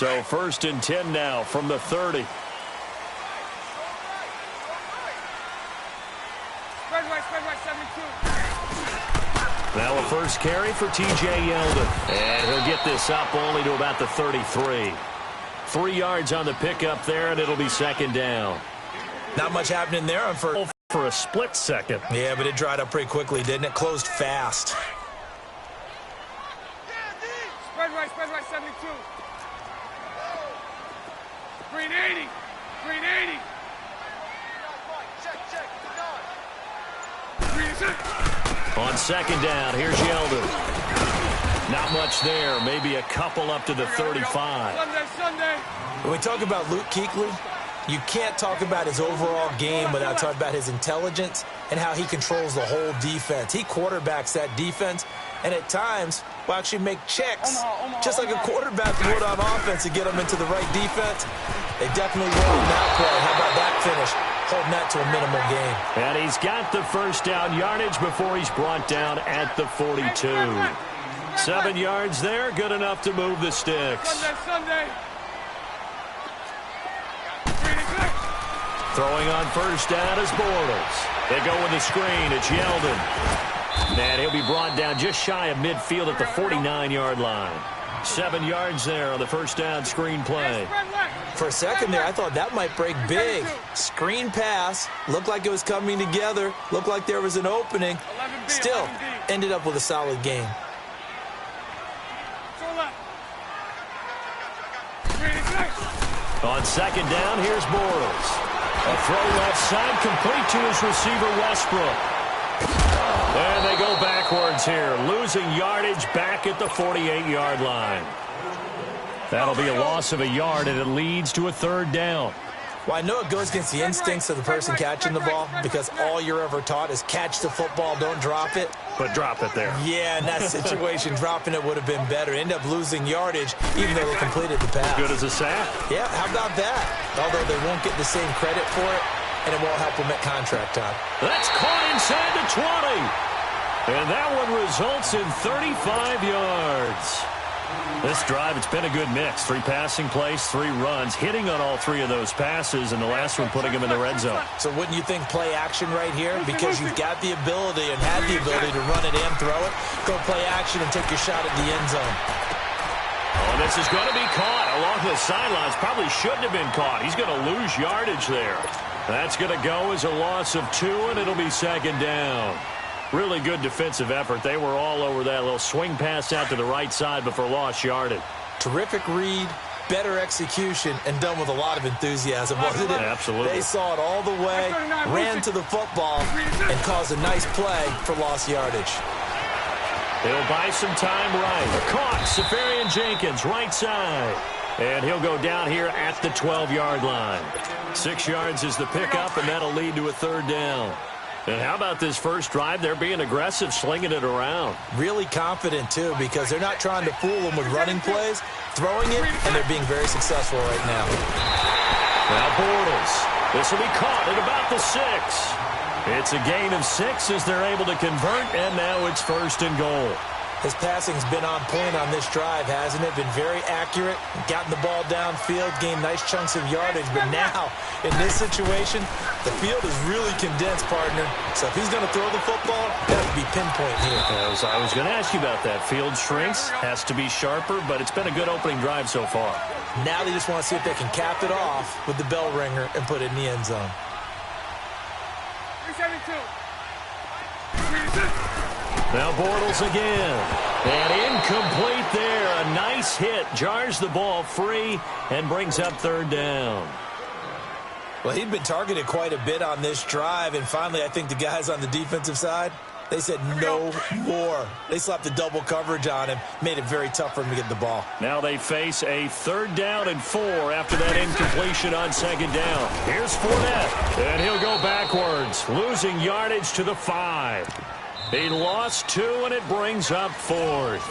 So 1st and 10 now from the 30. Spread right, 72. Now a first carry for T.J. Yeldon. And he'll get this up only to about the 33. 3 yards on the pickup there, and it'll be 2nd down. Not much happening there on first. For a split second. Yeah, but it dried up pretty quickly, didn't it? Closed fast. Spread right, 72. Green 80. Green 80. Green 6. On 2nd down, here's Yeldon. Not much there. Maybe a couple up to the 35. Sunday. When we talk about Luke Kuechly, you can't talk about his overall game without talking about his intelligence and how he controls the whole defense. He quarterbacks that defense, and at times will actually make checks, just like a quarterback would on offense to get them into the right defense. They definitely will in that play. How about that finish? Holding that to a minimal gain. And he's got the first down yardage before he's brought down at the 42. 7 yards there, good enough to move the sticks. Sunday. Throwing on first down is Bortles. They go with the screen. It's Yeldon. And he'll be brought down just shy of midfield at the 49-yard line. 7 yards there on the first down screen play. For a second there, I thought that might break big. Screen pass. Looked like it was coming together. Looked like there was an opening. Still, ended up with a solid game. On 2nd down, here's Bortles. A throw left side, complete to his receiver, Westbrook. And they go backwards here, losing yardage back at the 48-yard line. That'll be a loss of a yard, and it leads to a 3rd down. Well, I know it goes against the instincts of the person catching the ball because all you're ever taught is catch the football, don't drop it. But drop it there. Yeah, in that situation, dropping it would have been better. End up losing yardage, even though they completed the pass. Good as a sack. Yeah, how about that? Although they won't get the same credit for it, and it won't help them at contract time. That's caught inside the 20. And that one results in 35 yards. This drive, it's been a good mix. 3 passing plays, 3 runs, hitting on all 3 of those passes, and the last one putting him in the red zone. So wouldn't you think play action right here? Because you've got the ability and had the ability to run it and throw it. Go play action and take your shot at the end zone. Oh, this is going to be caught along the sidelines. Probably shouldn't have been caught. He's going to lose yardage there. That's going to go as a loss of 2, and it'll be 2nd down. Really good defensive effort. They were all over that little swing pass out to the right side before lost yardage. Terrific read, better execution, and done with a lot of enthusiasm, wasn't it? Absolutely. They saw it all the way, ran to the football, and caused a nice play for lost yardage. He'll buy some time right. Caught, Safarian Jenkins, right side. And he'll go down here at the 12-yard line. 6 yards is the pickup, and that'll lead to a 3rd down. And how about this first drive? They're being aggressive, slinging it around. Really confident, too, because they're not trying to fool them with running plays, throwing it, and they're being very successful right now. Now Bortles. This will be caught at about the 6. It's a gain of 6 as they're able to convert, and now it's 1st and goal. His passing's been on point on this drive, hasn't it? Been very accurate, gotten the ball downfield, gained nice chunks of yardage. But now, in this situation, the field is really condensed, partner. So if he's going to throw the football, that would be pinpoint here. I was going to ask you about that. Field shrinks, has to be sharper, but it's been a good opening drive so far. Now they just want to see if they can cap it off with the bell ringer and put it in the end zone. 372. Now Bortles again. And incomplete there. A nice hit. Jars the ball free and brings up 3rd down. Well, he'd been targeted quite a bit on this drive, and finally I think the guys on the defensive side, they said no more. They slapped the double coverage on him, made it very tough for him to get the ball. Now they face a 3rd down and 4 after that incompletion on 2nd down. Here's Fournette, and he'll go backwards, losing yardage to the 5. He lost 2, and it brings up 4th.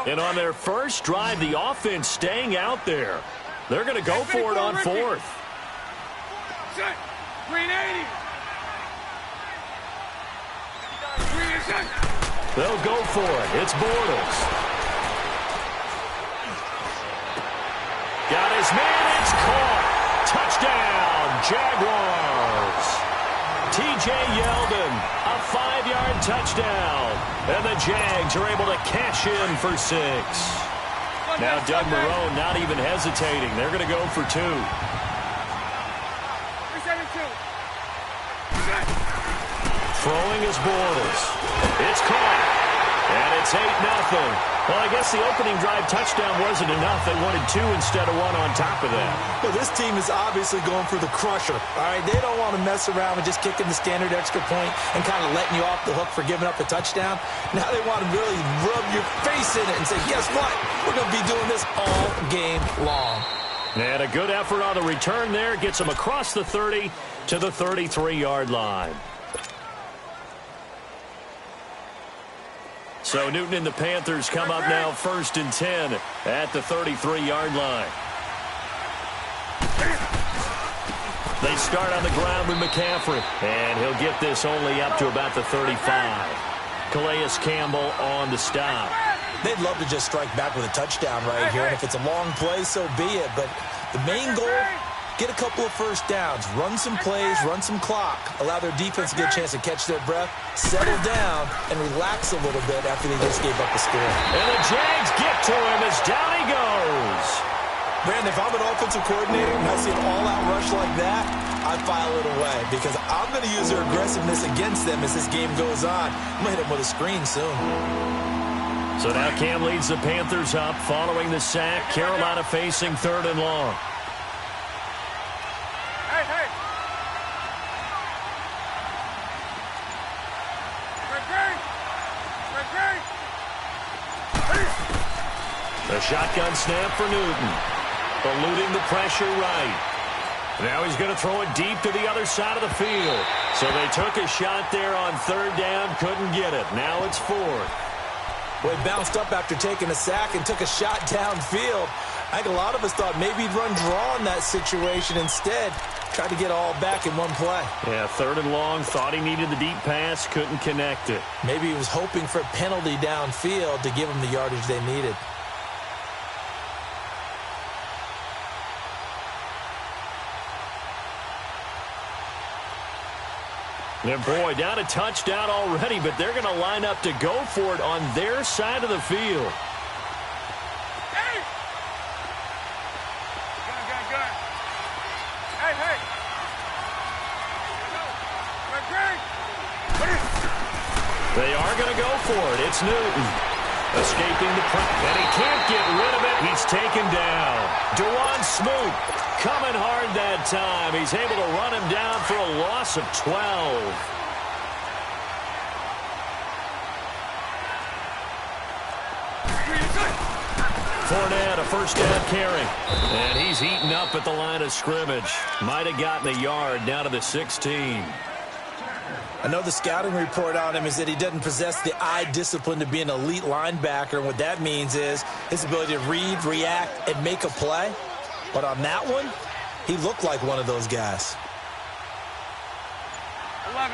And on their first drive, the offense staying out there. They're going to go for it on 4th. Green 80. They'll go for it. It's Bortles. Got his man. It's caught. Touchdown, Jaguars. T.J. Yeldon, a 5-yard touchdown. And the Jags are able to cash in for 6. Now Doug Marrone not even hesitating. They're going to go for 2. Throwing is Bortles. It's caught. And it's 8-0. Well, I guess the opening drive touchdown wasn't enough. They wanted 2 instead of 1 on top of that. Well, this team is obviously going for the crusher. All right, they don't want to mess around with just kicking the standard extra point and kind of letting you off the hook for giving up a touchdown. Now they want to really rub your face in it and say, guess what? We're going to be doing this all game long. And a good effort on the return there. Gets them across the 30 to the 33-yard line. So Newton and the Panthers come up now 1st and 10 at the 33-yard line. They start on the ground with McCaffrey, and he'll get this only up to about the 35. Calais Campbell on the stop. They'd love to just strike back with a touchdown right here, and if it's a long play, so be it. But the main goal, get a couple of first downs, run some plays, run some clock, allow their defense to get a chance to catch their breath, settle down, and relax a little bit after they just gave up a score. And the Jags get to him as down he goes. Brandon, if I'm an offensive coordinator and I see an all-out rush like that, I file it away because I'm going to use their aggressiveness against them as this game goes on. I'm going to hit them with a screen soon. So now Cam leads the Panthers up following the sack. Carolina facing 3rd and long. The shotgun snap for Newton. Eluding the pressure right. Now he's going to throw it deep to the other side of the field. So they took a shot there on 3rd down, couldn't get it. Now it's 4th. Well, he bounced up after taking a sack and took a shot downfield. I think a lot of us thought maybe he'd run draw in that situation. Instead, tried to get all back in one play. Yeah, 3rd and long, thought he needed the deep pass, couldn't connect it. Maybe he was hoping for a penalty downfield to give him the yardage they needed. And boy, down a touchdown already, but they're going to line up to go for it on their side of the field. Hey! Gun. Hey! They are going to go for it. It's Newton. Escaping the pressure, and he can't get rid of it. He's taken down. Dewan Smoot coming hard that time. He's able to run him down for a loss of 12. Fournette, a first down carry. And he's eaten up at the line of scrimmage. Might have gotten a yard down to the 16. I know the scouting report on him is that he doesn't possess the eye discipline to be an elite linebacker. And what that means is his ability to read, react, and make a play. But on that one, he looked like one of those guys. 11.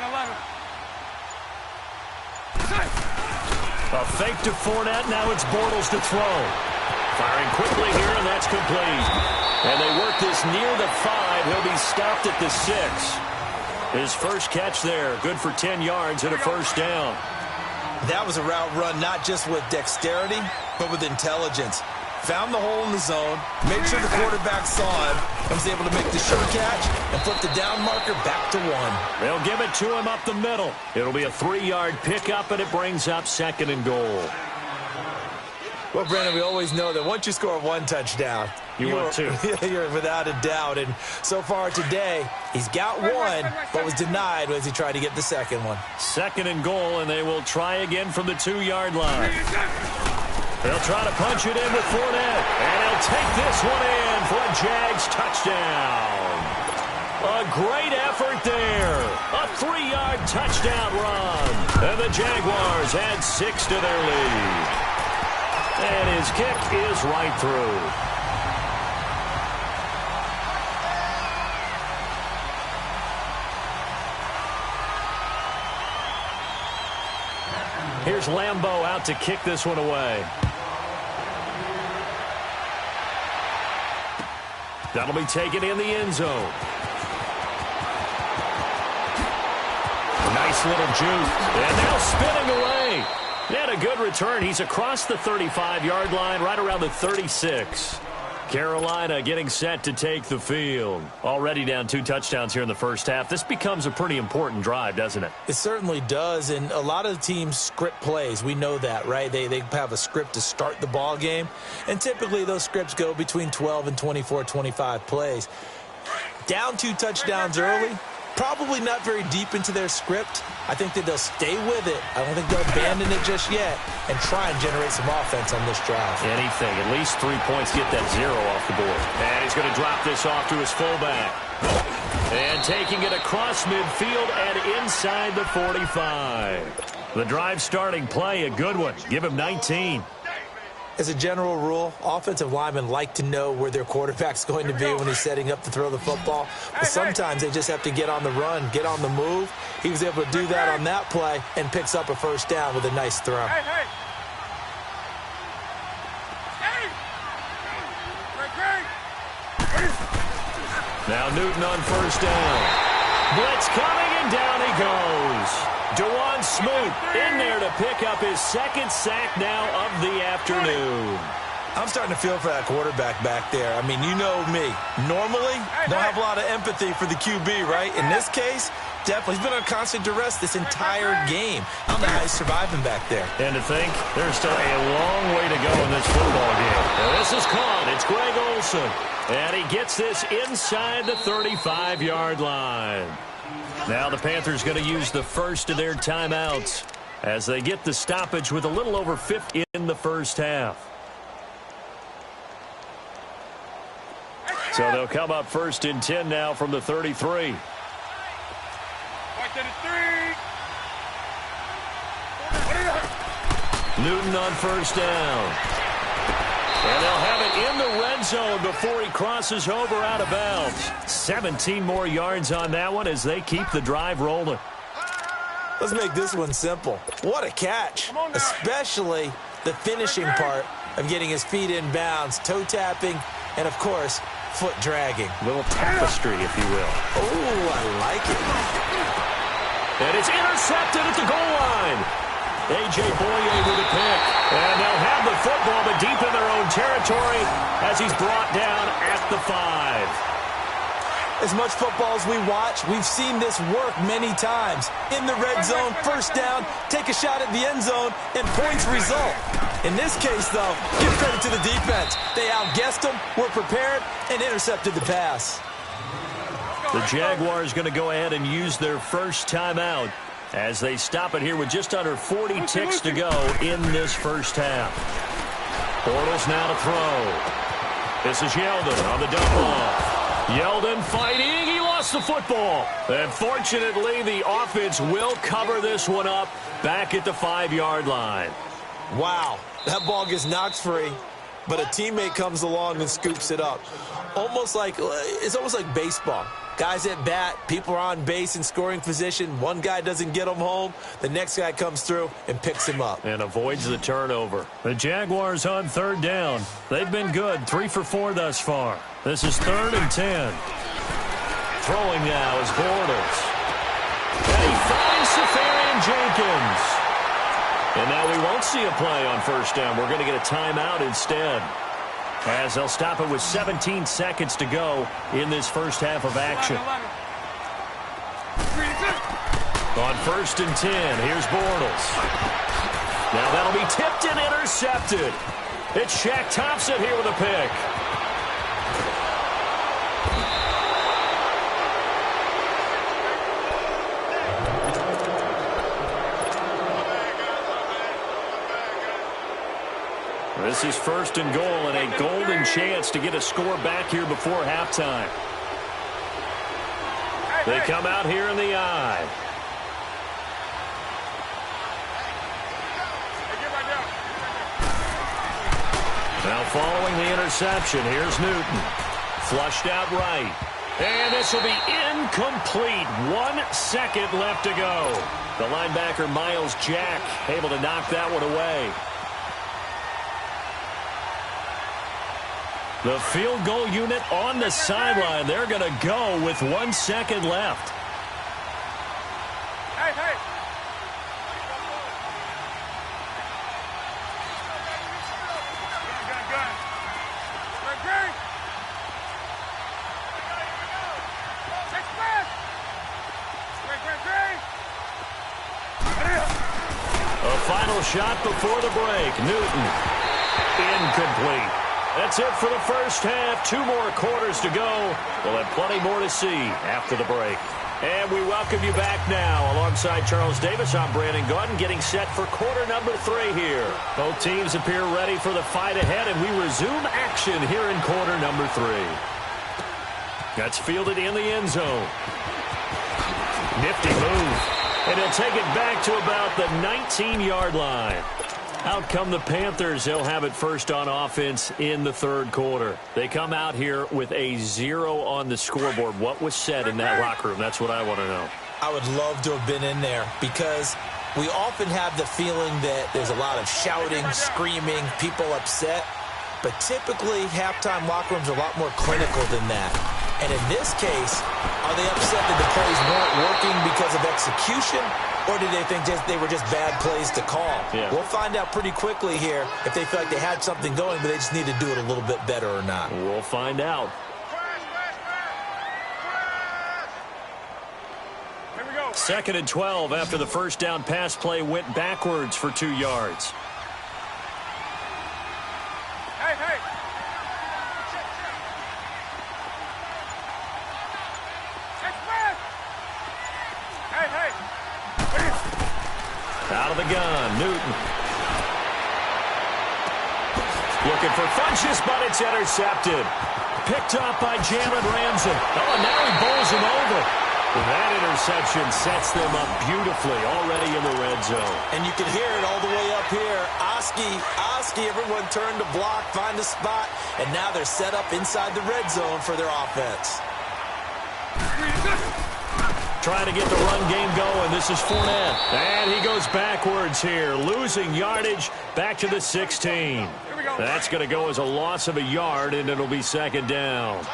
A fake to Fournette. Now it's Bortles to throw. Firing quickly here, and that's complete. And they work this near the 5. He'll be stopped at the 6. His first catch there, good for 10 yards and a first down. That was a route run not just with dexterity, but with intelligence. Found the hole in the zone, made sure the quarterback saw him, and was able to make the sure catch and flip the down marker back to 1. They'll give it to him up the middle. It'll be a 3-yard pickup, and it brings up 2nd and goal. Well, Brandon, we always know that once you score 1 touchdown, want 2. You're without a doubt. And so far today, he's got 1, but was denied as he tried to get the 2nd one. 2nd and goal, and they will try again from the 2-yard line. They'll try to punch it in with Fournette, and he'll take this one in for a Jags touchdown. A great effort there. A 3-yard touchdown run. And the Jaguars add 6 to their lead. And his kick is right through. Here's Lambeau out to kick this one away. That'll be taken in the end zone. Nice little juke. And now spinning away. He had a good return. He's across the 35-yard line, right around the 36. Carolina getting set to take the field. Already down 2 touchdowns here in the first half. This becomes a pretty important drive, doesn't it? It certainly does, and a lot of teams script plays. We know that, right? They have a script to start the ball game, and typically those scripts go between 12 and 24, 25 plays. Down 2 touchdowns early, probably not very deep into their script. I think that they'll stay with it. I don't think they'll abandon it just yet and try and generate some offense on this drive. Anything. At least 3 points, get that 0 off the board. And he's going to drop this off to his fullback. And taking it across midfield and inside the 45. The drive starting play, a good one. Give him 19. As a general rule, offensive linemen like to know where their quarterback's going to be when he's setting up to throw the football. But sometimes they just have to get on the run, get on the move. He was able to do that on that play and picks up a first down with a nice throw. Now Newton on first down. Blitz coming, and down he goes. Dewan Smoot in there to pick up his second sack now of the afternoon. I'm starting to feel for that quarterback back there. I mean, you know me. Normally, don't have a lot of empathy for the QB, right? In this case, definitely. He's been on constant duress this entire game. I don't know how he's surviving back there. And to think, there's still a long way to go in this football game. And this is caught. It's Greg Olsen. And he gets this inside the 35-yard line. Now the Panthers going to use the first of their timeouts as they get the stoppage with a little over 50 in the first half. So they'll come up first and 10 now from the 33. Newton on first down. And they'll have it in the red zone before he crosses over out of bounds. 17 more yards on that one as they keep the drive rolling. Let's make this one simple. What a catch, especially the finishing part of getting his feet in bounds, toe tapping, and, of course, foot dragging. Little tapestry, if you will. Oh, I like it. And it's intercepted at the goal line. A.J. Boye with a pick. And they'll have the football, but deep in their own territory as he's brought down at the 5. As much football as we watch, we've seen this work many times. In the red zone, first down, take a shot at the end zone, and points result. In this case, though, give credit to the defense. They outguessed them, were prepared, and intercepted the pass. The Jaguars going to go ahead and use their first timeout as they stop it here with just under 40 ticks to go in this first half. Bortles now to throw. This is Yeldon on the dump off. Yeldon fighting. He lost the football. And fortunately, the offense will cover this one up back at the 5-yard line. Wow, that ball gets knocked free, but a teammate comes along and scoops it up. It's almost like baseball. Guys at bat, people are on base in scoring position. One guy doesn't get him home. The next guy comes through and picks him up. And avoids the turnover. The Jaguars on third down. They've been good, 3 for 4 thus far. This is 3rd and 10. Throwing now is Bortles. And he finds Safarian Jenkins. And now we won't see a play on first down. We're going to get a timeout instead, as they'll stop it with 17 seconds to go in this first half of action. On 1st and 10, here's Bortles. Now that'll be tipped and intercepted. It's Shaq Thompson here with a pick. This is 1st and goal and a golden chance to get a score back here before halftime. They come out here in the eye. Now following the interception, here's Newton. Flushed out right. And this will be incomplete. 1 second left to go. The linebacker, Miles Jack, able to knock that one away. The field goal unit on the sideline. They're going to go with 1 second left. Hey, hey. Gun. Great. A final shot before the break. Newton. Incomplete. That's it for the first half. 2 more quarters to go. We'll have plenty more to see after the break. And we welcome you back now. Alongside Charles Davis, I'm Brandon Gordon, getting set for quarter number 3 here. Both teams appear ready for the fight ahead, and we resume action here in quarter number 3. That's fielded in the end zone. Nifty move. And he'll take it back to about the 19-yard line. Out come the Panthers. They'll have it first on offense in the third quarter. They come out here with a 0 on the scoreboard. What was said in that locker room? That's what I want to know. I would love to have been in there because we often have the feeling that there's a lot of shouting, screaming, people upset. But typically, halftime locker rooms are a lot more clinical than that. And in this case, are they upset that the plays weren't working because of execution? Or do they think they were just bad plays to call? Yeah. We'll find out pretty quickly here if they feel like they had something going, but they just need to do it a little bit better or not. We'll find out. Here we go. 2nd and 12 after the first down pass play went backwards for 2 yards. Hey, hey. Hey, hey. Out of the gun, Newton. Looking for Funchess, but it's intercepted. Picked up by Jalen Ramsey. Oh, and now he bowls him over. That interception sets them up beautifully already in the red zone. And you can hear it all the way up here. Oski, everyone turned to block, find a spot, and now they're set up inside the red zone for their offense. Trying to get the run game going. This is Fournette. And he goes backwards here, losing yardage back to the 16. That's going to go as a loss of a yard, and it'll be 2nd down.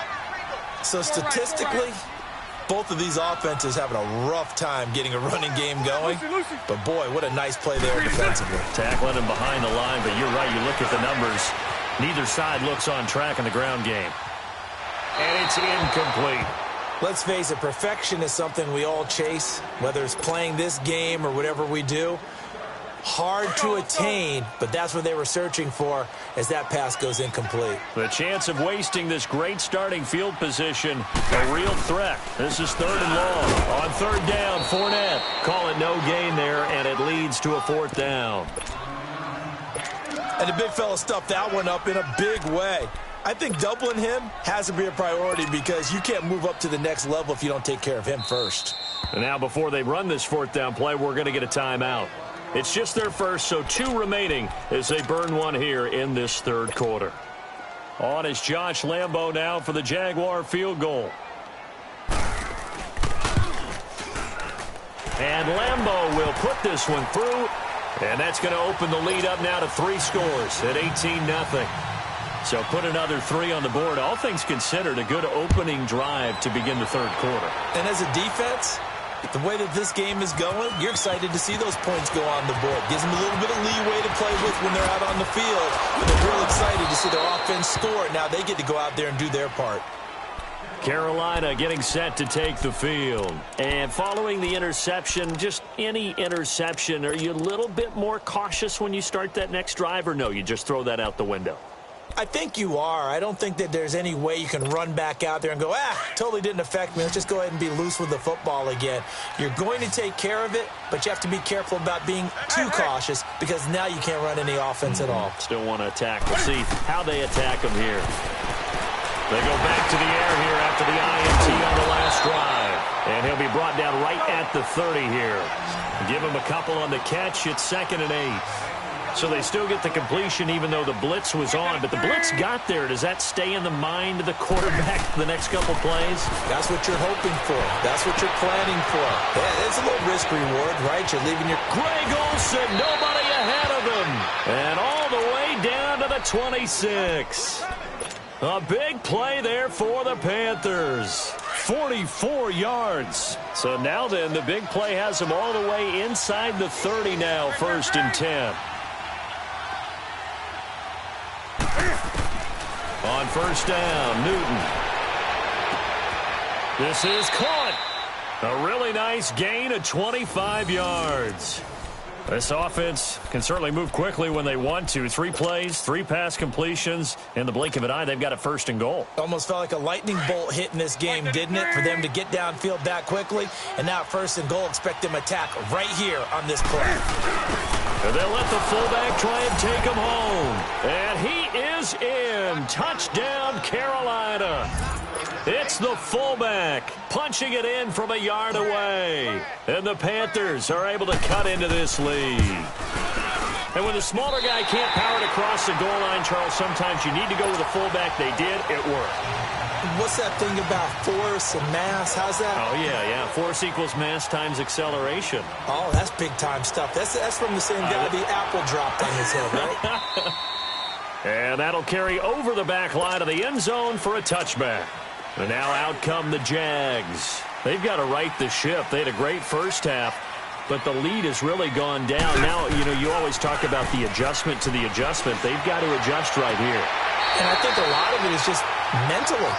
So statistically, both of these offenses having a rough time getting a running game going. But, boy, what a nice play there defensively. Tackling him behind the line, but you're right. You look at the numbers. Neither side looks on track in the ground game. And it's incomplete. Let's face it, perfection is something we all chase, whether it's playing this game or whatever we do. Hard to attain, but that's what they were searching for as that pass goes incomplete. The chance of wasting this great starting field position, a real threat. This is 3rd and long. On 3rd down, Fournette. Call it no gain there, and it leads to a 4th down. And the big fella stuffed that one up in a big way. I think doubling him has to be a priority because you can't move up to the next level if you don't take care of him first. And now before they run this 4th down play, we're going to get a timeout. It's just their first, so 2 remaining as they burn one here in this 3rd quarter. On is Josh Lambo now for the Jaguar field goal. And Lambo will put this one through, and that's going to open the lead up now to 3 scores at 18-0. So put another 3 on the board. All things considered, a good opening drive to begin the 3rd quarter. And as a defense, the way that this game is going, you're excited to see those points go on the board. Gives them a little bit of leeway to play with when they're out on the field. But they're real excited to see their offense score. Now they get to go out there and do their part. Carolina getting set to take the field. And following the interception, just any interception, are you a little bit more cautious when you start that next drive, or no, you just throw that out the window? I think you are. I don't think that there's any way you can run back out there and go, totally didn't affect me. Let's just go ahead and be loose with the football again. You're going to take care of it, but you have to be careful about being too cautious because now you can't run any offense at all. Still want to attack. We'll see how they attack them here. They go back to the air here after the INT on the last drive. And he'll be brought down right at the 30 here. Give him a couple on the catch. It's 2nd and 8. So they still get the completion even though the blitz was on. But the blitz got there. Does that stay in the mind of the quarterback the next couple plays? That's what you're hoping for. That's what you're planning for. Yeah, it's a little risk reward, right? You're leaving your... Greg Olsen, nobody ahead of him. And all the way down to the 26. A big play there for the Panthers. 44 yards. So now then, the big play has them all the way inside the 30 now, 1st and 10. On 1st down, Newton. This is caught. A really nice gain of 25 yards. This offense can certainly move quickly when they want to. 3 plays, 3 pass completions. In the blink of an eye, they've got a 1st and goal. Almost felt like a lightning bolt hit in this game, didn't it? For them to get downfield that quickly. And now 1st and goal, expect them to attack right here on this play. And they'll let the fullback try and take him home. And he is in. Touchdown, Carolina. It's the fullback punching it in from a yard away. And the Panthers are able to cut into this lead. And when the smaller guy can't power it across the goal line, Charles, sometimes you need to go with a fullback. They did. It worked. What's that thing about force and mass? How's that? Oh, yeah. Force equals mass times acceleration. Oh, that's big-time stuff. That's from the same guy the apple dropped on his head, right? And that'll carry over the back line of the end zone for a touchback. And now out come the Jags. They've got to right the ship. They had a great first half, but the lead has really gone down. Now, you always talk about the adjustment to the adjustment. They've got to adjust right here. And I think a lot of it is just mentally.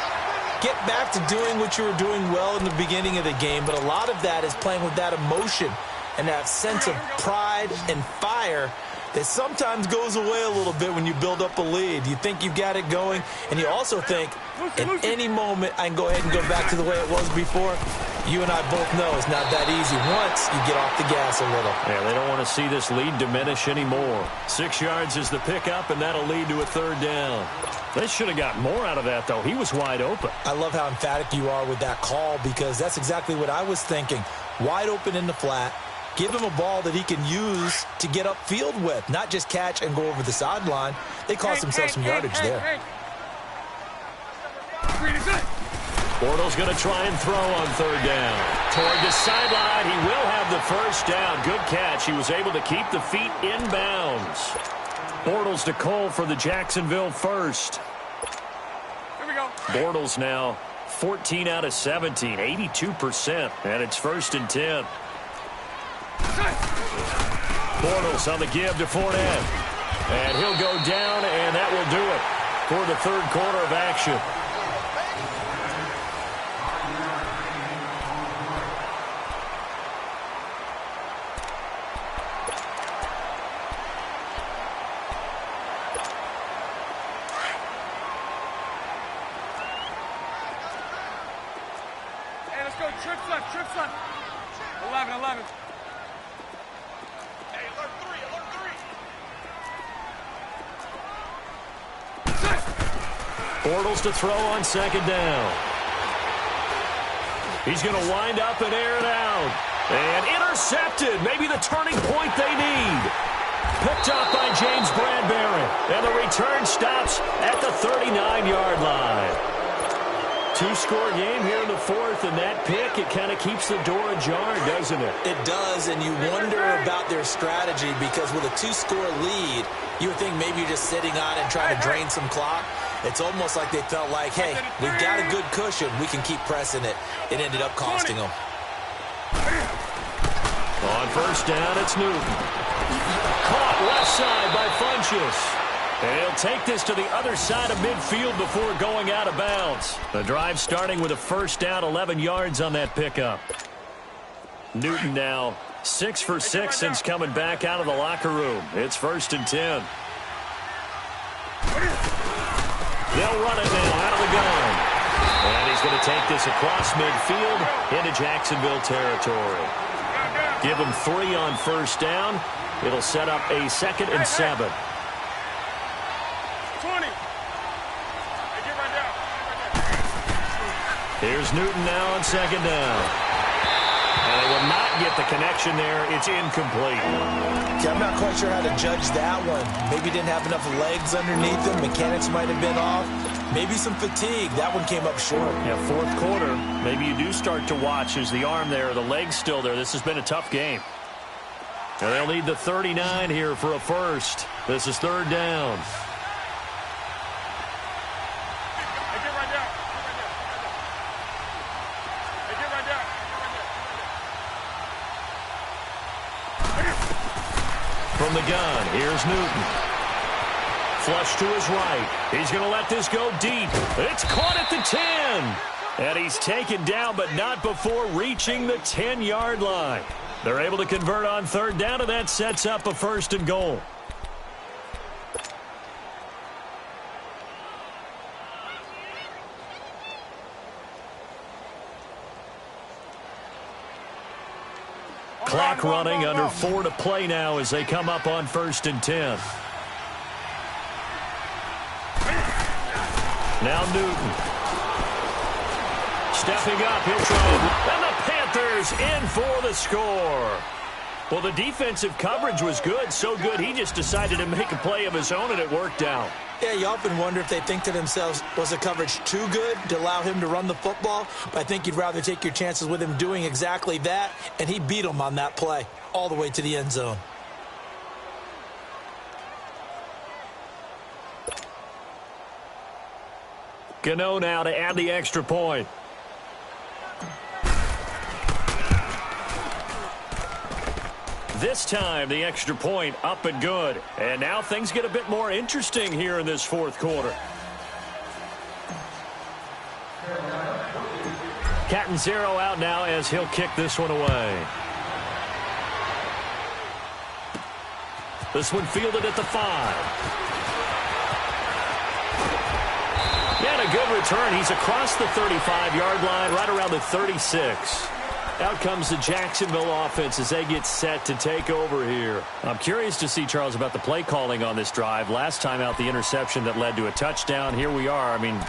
Get back to doing what you were doing well in the beginning of the game, but a lot of that is playing with that emotion and that sense of pride and fire that sometimes goes away a little bit when you build up a lead. You think you've got it going, and you also think at any moment I can go ahead and go back to the way it was before. You and I both know it's not that easy once you get off the gas a little. Yeah, they don't want to see this lead diminish anymore. 6 yards is the pickup, and that'll lead to a 3rd down. They should have got more out of that, though. He was wide open. I love how emphatic you are with that call because that's exactly what I was thinking. Wide open in the flat. Give him a ball that he can use to get upfield with, not just catch and go over the sideline. They cost themselves some yardage there. Bortles going to try and throw on 3rd down. Toward the sideline, he will have the 1st down. Good catch. He was able to keep the feet in bounds. Bortles to Cole for the Jacksonville 1st. Here we go. Bortles now 14 out of 17, 82%, and it's 1st and 10. Bortles on the give to Fournette. And he'll go down, and that will do it for the 3rd quarter of action. Hey, let's go. Trips left. 11. Bortles to throw on 2nd down. He's going to wind up and air it out. And intercepted. Maybe the turning point they need. Picked up by James Bradbury. And the return stops at the 39-yard line. 2-score game here in the 4th, and that pick, it kind of keeps the door ajar, doesn't it? It does, and you wonder about their strategy because with a 2-score lead, you would think maybe you're just sitting on it and trying to drain some clock. It's almost like they felt like, hey, we've got a good cushion. We can keep pressing it. It ended up costing them. On 1st down, it's Newton. Caught left side by Funchess. And he'll take this to the other side of midfield before going out of bounds. The drive starting with a 1st down, 11 yards on that pickup. Newton now 6 for 6 since coming back out of the locker room. It's 1st and 10. They'll run it now out of the gun. And he's going to take this across midfield into Jacksonville territory. Give him 3 on 1st down. It'll set up a 2nd and 7. 20. Hey, get right down. Here's Newton now on 2nd down. And they will not get the connection there. It's incomplete. Yeah, I'm not quite sure how to judge that one. Maybe didn't have enough legs underneath him. Mechanics might have been off. Maybe some fatigue. That one came up short. Yeah, fourth quarter, maybe you do start to watch. Is the arm there, the leg's still there. This has been a tough game. And they'll need the 39 here for a first. This is third down. From the gun, here's Newton. Flush to his right. He's going to let this go deep. It's caught at the 10. And he's taken down, but not before reaching the 10-yard line. They're able to convert on third down, and that sets up a first and goal. Clock running, under 4 to play now as they come up on first and 10. Now Newton. Stepping up, he'll try. And the Panthers in for the score. Well, the defensive coverage was good, so good he just decided to make a play of his own, and it worked out. Yeah, you often wonder if they think to themselves, was the coverage too good to allow him to run the football? But I think you'd rather take your chances with him doing exactly that, and he beat him on that play all the way to the end zone. Gano now to add the extra point. This time, the extra point up and good. And now things get a bit more interesting here in this fourth quarter. Catanzaro out now as he'll kick this one away. This one fielded at the 5. And a good return. He's across the 35-yard line, right around the 36. Out comes the Jacksonville offense as they get set to take over here. I'm curious to see, Charles, about the play calling on this drive. Last time out, the interception that led to a touchdown. Here we are. I mean,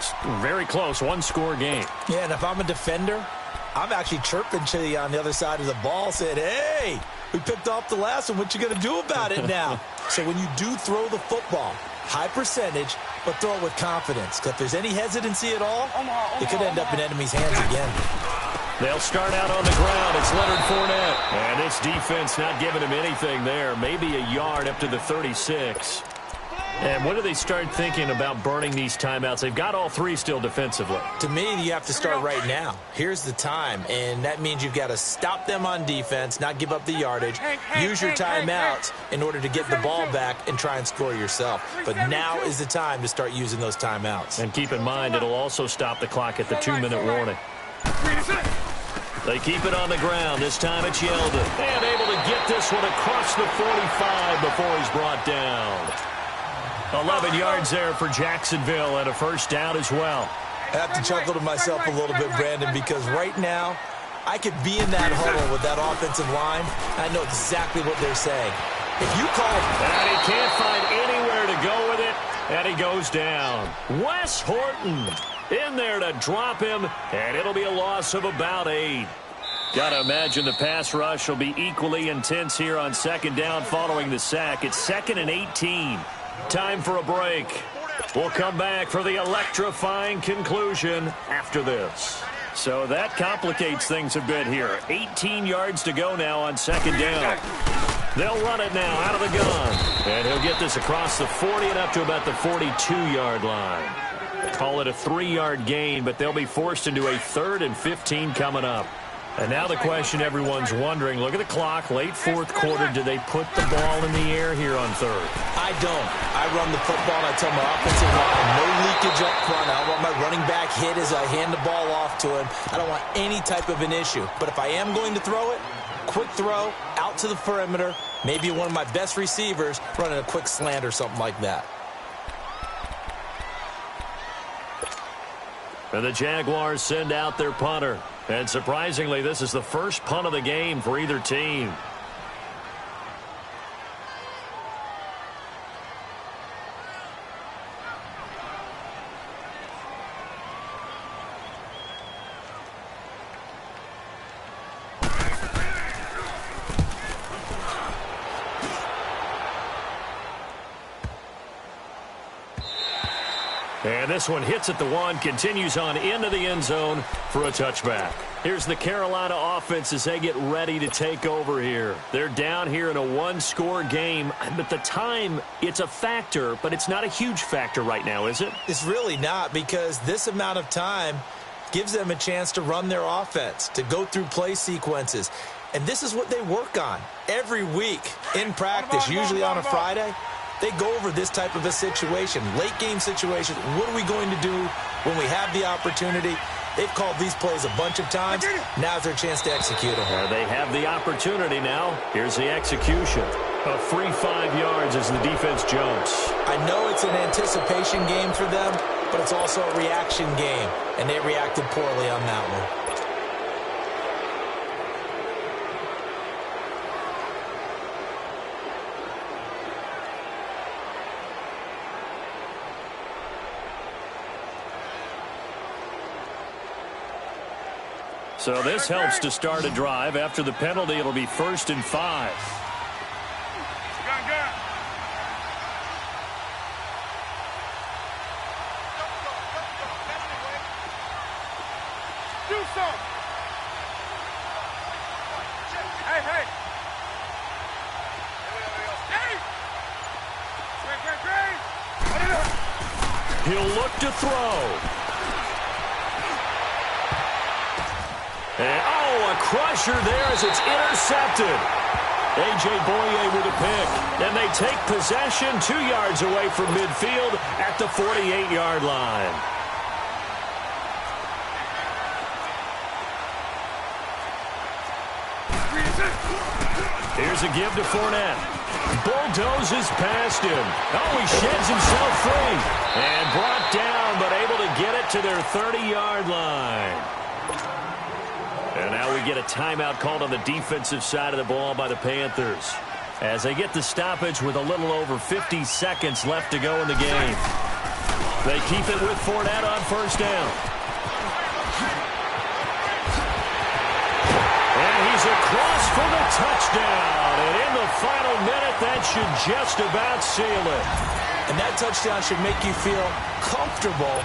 very close, one-score game. Yeah, and if I'm a defender, I'm actually chirping to you on the other side of the ball, saying, hey, we picked off the last one. What you going to do about it now? So when you do throw the football, high percentage, but throw it with confidence. Because if there's any hesitancy at all, it could end up in enemy's hands again. They'll start out on the ground. It's Leonard Fournette. And this defense not giving him anything there. Maybe a yard up to the 36. And when do they start thinking about burning these timeouts? They've got all three still defensively. To me, you have to start right now. Here's the time, and that means you've got to stop them on defense, not give up the yardage, use your timeouts in order to get the ball back and try and score yourself. But now is the time to start using those timeouts. And keep in mind, it'll also stop the clock at the 2-minute warning. They keep it on the ground. This time it's Yeldon. And able to get this one across the 45 before he's brought down. 11 yards there for Jacksonville and a first down as well. I have to chuckle to myself a little bit, Brandon, because right now I could be in that huddle with that offensive line, and I know exactly what they're saying. If you call it... And he can't find anywhere to go with it, and he goes down. Wes Horton in there to drop him, and it'll be a loss of about 8. Got to imagine the pass rush will be equally intense here on second down following the sack. It's 2nd and 18. Time for a break. We'll come back for the electrifying conclusion after this. So that complicates things a bit here. 18 yards to go now on second down. They'll run it now out of the gun. And he'll get this across the 40 and up to about the 42-yard line. Call it a 3-yard gain, but they'll be forced into a 3rd and 15 coming up. And now the question everyone's wondering, look at the clock, late fourth quarter, do they put the ball in the air here on third? I don't. I run the football and I tell my offensive line, no leakage up front. I don't want my running back hit as I hand the ball off to him. I don't want any type of an issue. But if I am going to throw it, quick throw, out to the perimeter, maybe one of my best receivers running a quick slant or something like that. And the Jaguars send out their punter. And surprisingly, this is the first punt of the game for either team. And this one hits at the 1, continues on into the end zone for a touchback. Here's the Carolina offense as they get ready to take over here. They're down here in a one-score game. But the time, it's a factor, but it's not a huge factor right now, is it? It's really not, because this amount of time gives them a chance to run their offense, to go through play sequences. And this is what they work on every week in practice, usually on a Friday. They go over this type of a situation, late game situation. What are we going to do when we have the opportunity? They've called these plays a bunch of times. Now's their chance to execute them. They have the opportunity now. Here's the execution. A free 5 yards as the defense jumps. I know it's an anticipation game for them, but it's also a reaction game, and they reacted poorly on that one. So this helps to start a drive. After the penalty, it'll be 1st and 5. Gun. Do something. Hey. Hey. Great. He'll look to throw. And, a crusher there as it's intercepted. A.J. Boye with a pick. And they take possession 2 yards away from midfield at the 48-yard line. Here's a give to Fournette. Bulldozes past him. He sheds himself free. And brought down, but able to get it to their 30-yard line. And now we get a timeout called on the defensive side of the ball by the Panthers, as they get the stoppage with a little over 50 seconds left to go in the game. They keep it with Fournette on 1st down. And he's across for the touchdown. And in the final minute, that should just about seal it. And that touchdown should make you feel comfortable.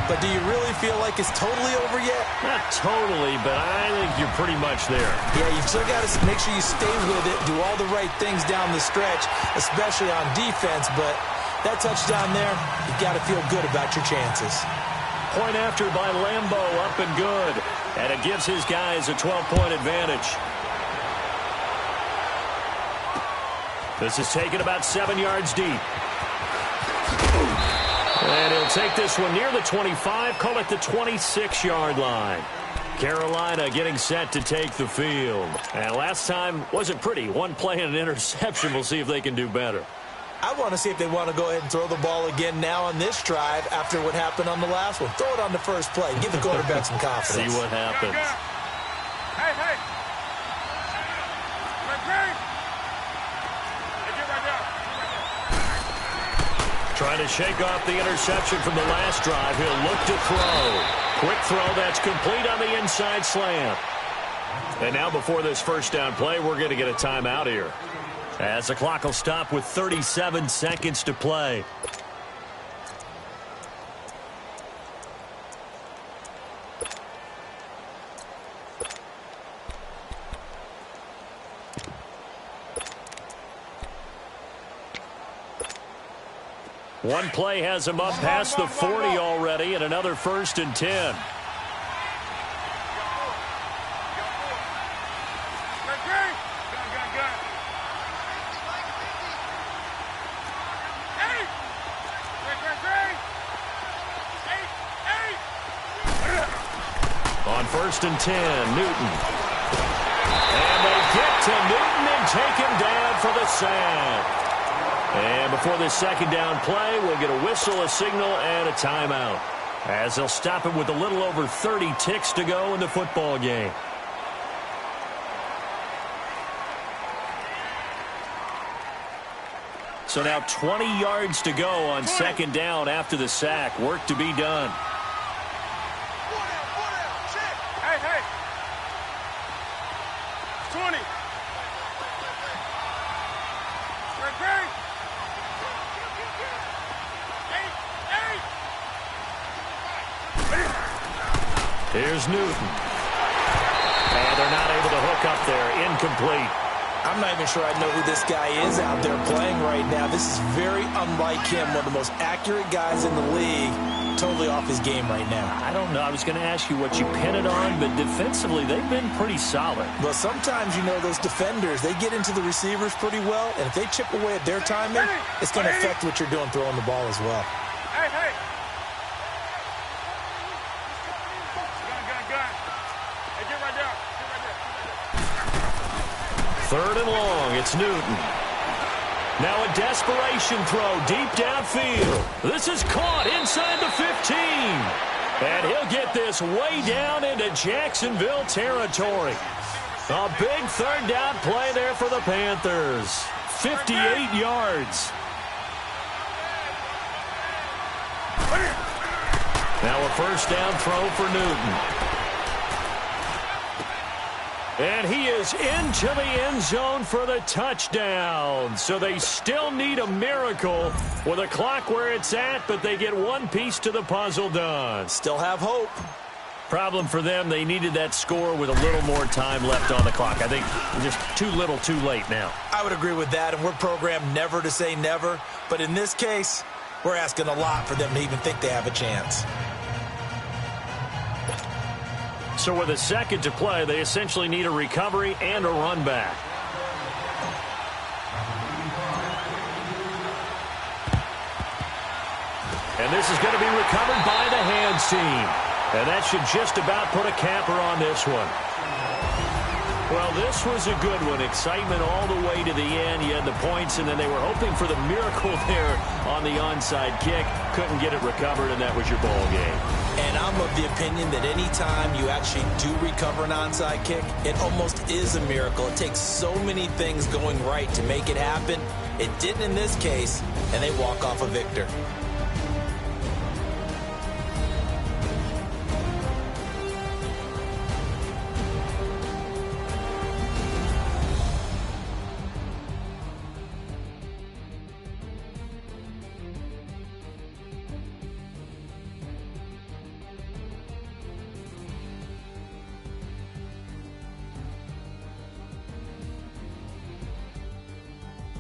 But do you really feel like it's totally over yet? Not totally, but I think you're pretty much there. Yeah, you've still got to make sure you stay with it, do all the right things down the stretch, especially on defense. But that touchdown there, you've got to feel good about your chances. Point after by Lambo, up and good. And it gives his guys a 12-point advantage. This is taken about 7 yards deep. And he'll take this one near the 25, call it the 26-yard line. Carolina getting set to take the field. And last time wasn't pretty. One play and an interception. We'll see if they can do better. I want to see if they want to go ahead and throw the ball again now on this drive after what happened on the last one. Throw it on the first play. Give the quarterback some confidence. See what happens. Hey. Trying to shake off the interception from the last drive. He'll look to throw. Quick throw that's complete on the inside slant. And now before this 1st down play, we're going to get a timeout here, as the clock will stop with 37 seconds to play. One play has him up past the 40 already, and another 1st and 10. On 1st and 10, Newton. And they get to Newton and take him down for the sack. And before this 2nd down play, we'll get a whistle, a signal, and a timeout, as they'll stop it with a little over 30 ticks to go in the football game. So now 20 yards to go on 2nd down after the sack. Work to be done. Hey. 20. is Newton. And they're not able to hook up there. Incomplete. I'm not even sure I know who this guy is out there playing right now. This is very unlike him, one of the most accurate guys in the league. Totally off his game right now. I don't know. I was going to ask you what you pin it on, but defensively, they've been pretty solid. Well, sometimes, you know, those defenders, they get into the receivers pretty well, and if they chip away at their timing, it's going to affect what you're doing throwing the ball as well. Hey, hey. Gun. Hey, get right there. Third and long. It's Newton. Now a desperation throw deep downfield. This is caught inside the 15. And he'll get this way down into Jacksonville territory. A big third down play there for the Panthers. 58 yards. Now a first down throw for Newton. And he is into the end zone for the touchdown. So they still need a miracle with the clock where it's at, but they get one piece to the puzzle done. Still have hope. Problem for them, they needed that score with a little more time left on the clock. I think just too little too late now. I would agree with that, and we're programmed never to say never. But in this case, we're asking a lot for them to even think they have a chance. So with a second to play, they essentially need a recovery and a run back. And this is going to be recovered by the hands team. And that should just about put a capper on this one. Well, this was a good one. Excitement all the way to the end. You had the points, and then they were hoping for the miracle there on the onside kick. Couldn't get it recovered, and that was your ball game. And I'm of the opinion that any time you actually do recover an onside kick, it almost is a miracle. It takes so many things going right to make it happen. It didn't in this case, and they walk off a victor.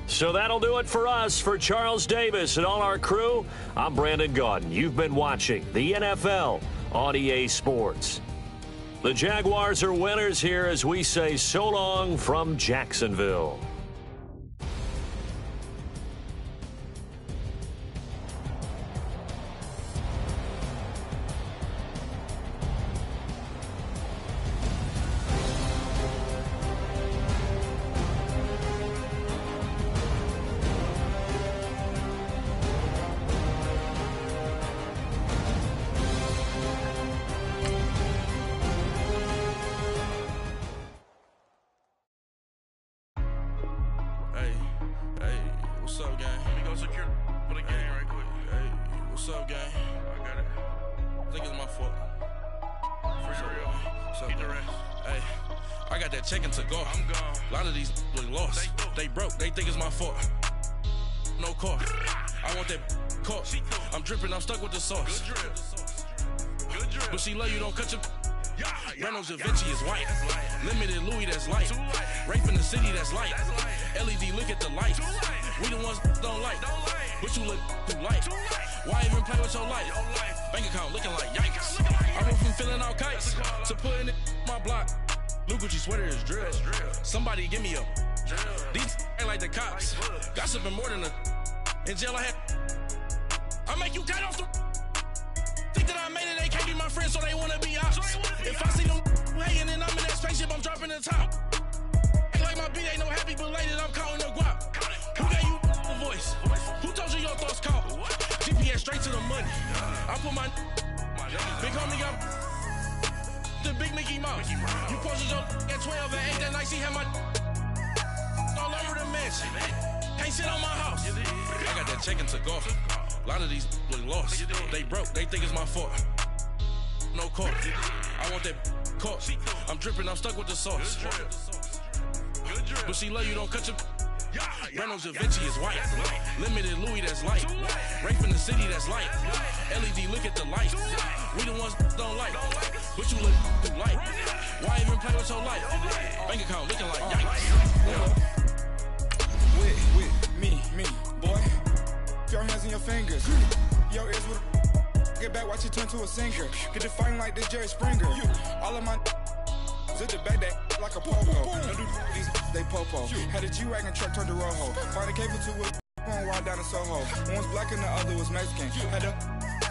So that'll do it for us. For Charles Davis and all our crew, I'm Brandon Gaudin. You've been watching the NFL on EA Sports. The Jaguars are winners here as we say so long from Jacksonville. What's up, gang? Let me go secure for the game right quick. Hey, what's up, gang? I got it. I think it's my fault. What's up, the rest. Hey, I got that check-in to go. I'm gone. A lot of these look lost. They broke. They think it's my fault. No car. I want that caught. I'm dripping. I'm stuck with the sauce. Good drip. But she love you. Don't cut your... Reynolds Da Vinci is white. Limited Louis, that's light. Rape in the city, that's light. LED, look at the lights. We the ones don't like. But you look too light. Why even play with your life? Bank account looking like yikes. I went from filling out kites to putting it in my block. Blue Gucci sweater is drill. Somebody give me a. These ain't like the cops. Gossiping more than a. In jail I had. I make you cut off the. Think that I made it, they can't be my friends, so they wanna be ops. If I see them hating and I'm in that spaceship, I'm dropping the top. Ain't like my beat ain't no happy belated, I'm counting the guap. Who gave you the voice? Who told you your thoughts count? GPS straight to the money. I put my big homie up the big Mickey Mouse. You posted your at 12 and 8 that night, she had my all over the mansion. Can't sit on my house. I got that check-in to go. A lot of these look lost. They broke. They think it's my fault. No car. I want that caught. I'm dripping. I'm stuck with the sauce. But she love you. Don't cut your... Reynolds Da Vinci is white. Limited Louis, that's light. Rape in the city, that's light. LED, look at the lights. We the ones don't like. What you look like? Why even play with your life? Bank account looking like yikes. Yeah. With me, boy. Your hands and your fingers. Your ears with a get back, watch it turn to a singer. Get the fighting like this Jerry Springer. All of my zip the back that like a popo. No do these they popo. Had a G-Wagon truck turned to Rojo. Find a cable to a going wild down in Soho. One was black and the other was Mexican. Had a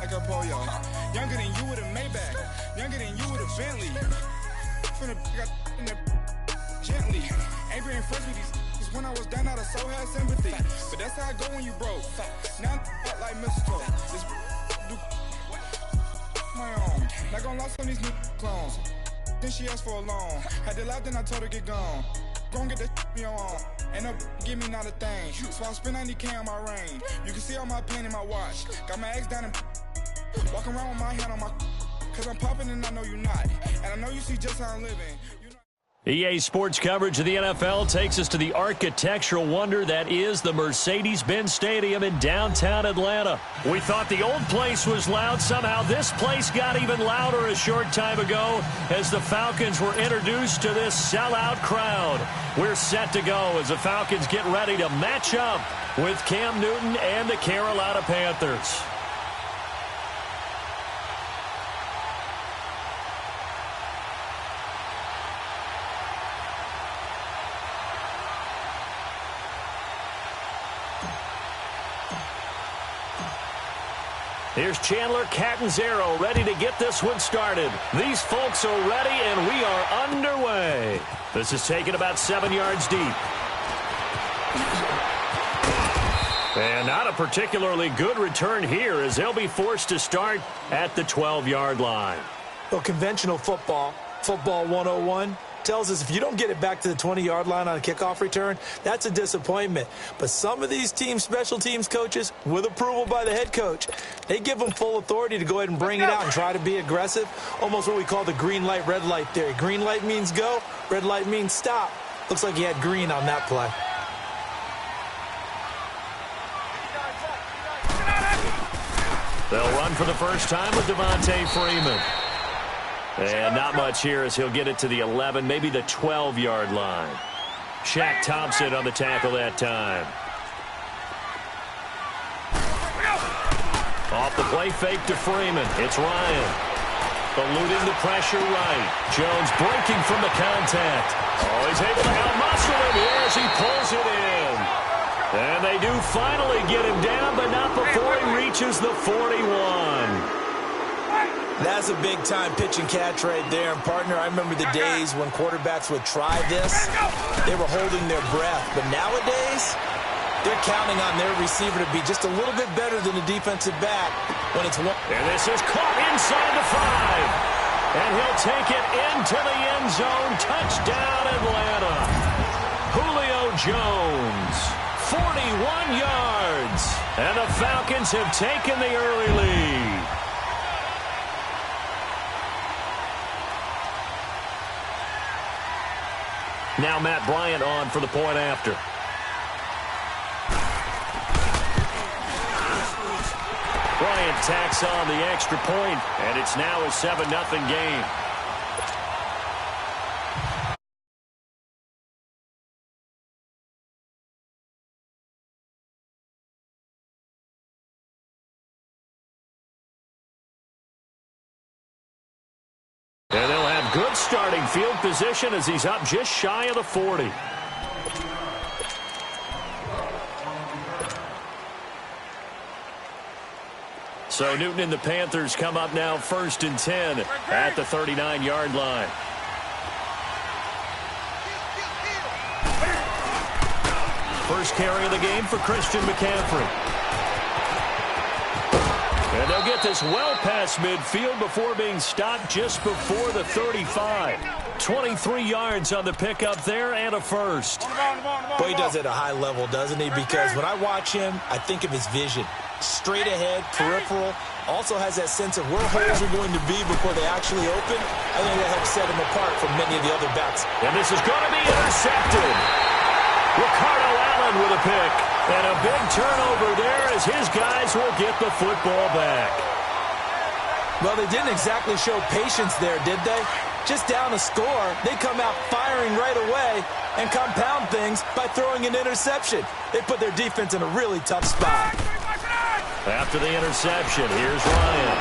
like a pollo. Younger than you with a Maybach. Younger than you with a Bentley. From the got in the gently. Ain't been friends with these. When I was down, I so had sympathy. But that's how I go when you broke. Now I'm like mistletoe. This do my own. Not gonna lie, some of these new clones. Then she asked for a loan. Had to laugh, then I told her get gone. Gon' get that me on. Ain't no give me not a thing. So I spend 90K on my ring. You can see all my pain in my watch. Got my ex down and walking around with my hand on my. Cause I'm popping and I know you're not. And I know you see just how I'm living. EA Sports coverage of the NFL takes us to the architectural wonder that is the Mercedes-Benz Stadium in downtown Atlanta. We thought the old place was loud. Somehow this place got even louder a short time ago as the Falcons were introduced to this sellout crowd. We're set to go as the Falcons get ready to match up with Cam Newton and the Carolina Panthers. Here's Chandler Catanzaro ready to get this one started. These folks are ready, and we are underway. This is taken about 7 yards deep. And not a particularly good return here as they'll be forced to start at the 12-yard line. Well, conventional football 101, tells us if you don't get it back to the 20-yard line on a kickoff return, that's a disappointment. But some of these team special teams coaches, with approval by the head coach, they give them full authority to go ahead and bring it out and try to be aggressive, almost what we call the green light, red light theory. Green light means go, red light means stop. Looks like he had green on that play. They'll run for the first time with Devontae Freeman. And not much here as he'll get it to the 11, maybe the 12-yard line. Shaq Thompson on the tackle that time. Off the play fake to Freeman. It's Ryan. Eluding the pressure right. Jones breaking from the contact. Oh, he's able to out-muscle him here as he pulls it in. And they do finally get him down, but not before he reaches the 41. That's a big-time pitch and catch right there. And, partner, I remember the days when quarterbacks would try this. They were holding their breath. But nowadays, they're counting on their receiver to be just a little bit better than the defensive back when it's one. And this is caught inside the 5. And he'll take it into the end zone. Touchdown, Atlanta. Julio Jones, 41 yards. And the Falcons have taken the early lead. Now Matt Bryant on for the point after. Bryant tacks on the extra point, and it's now a 7-0 game. And they'll have good starting field position as he's up just shy of the 40. So Newton and the Panthers come up now 1st and 10 at the 39-yard line. First carry of the game for Christian McCaffrey. And they'll get this well past midfield before being stopped just before the 35. 23 yards on the pickup there and a first. Boy, he does it at a high level, doesn't he? Because when I watch him, I think of his vision. Straight ahead, peripheral. Also has that sense of where holes are going to be before they actually open. I think that helps set him apart from many of the other backs. And this is going to be intercepted. Ricardo Allen with a pick. And a big turnover there as his guys will get the football back. Well, they didn't exactly show patience there, did they? Just down a score, they come out firing right away and compound things by throwing an interception. They put their defense in a really tough spot. After the interception, here's Ryan.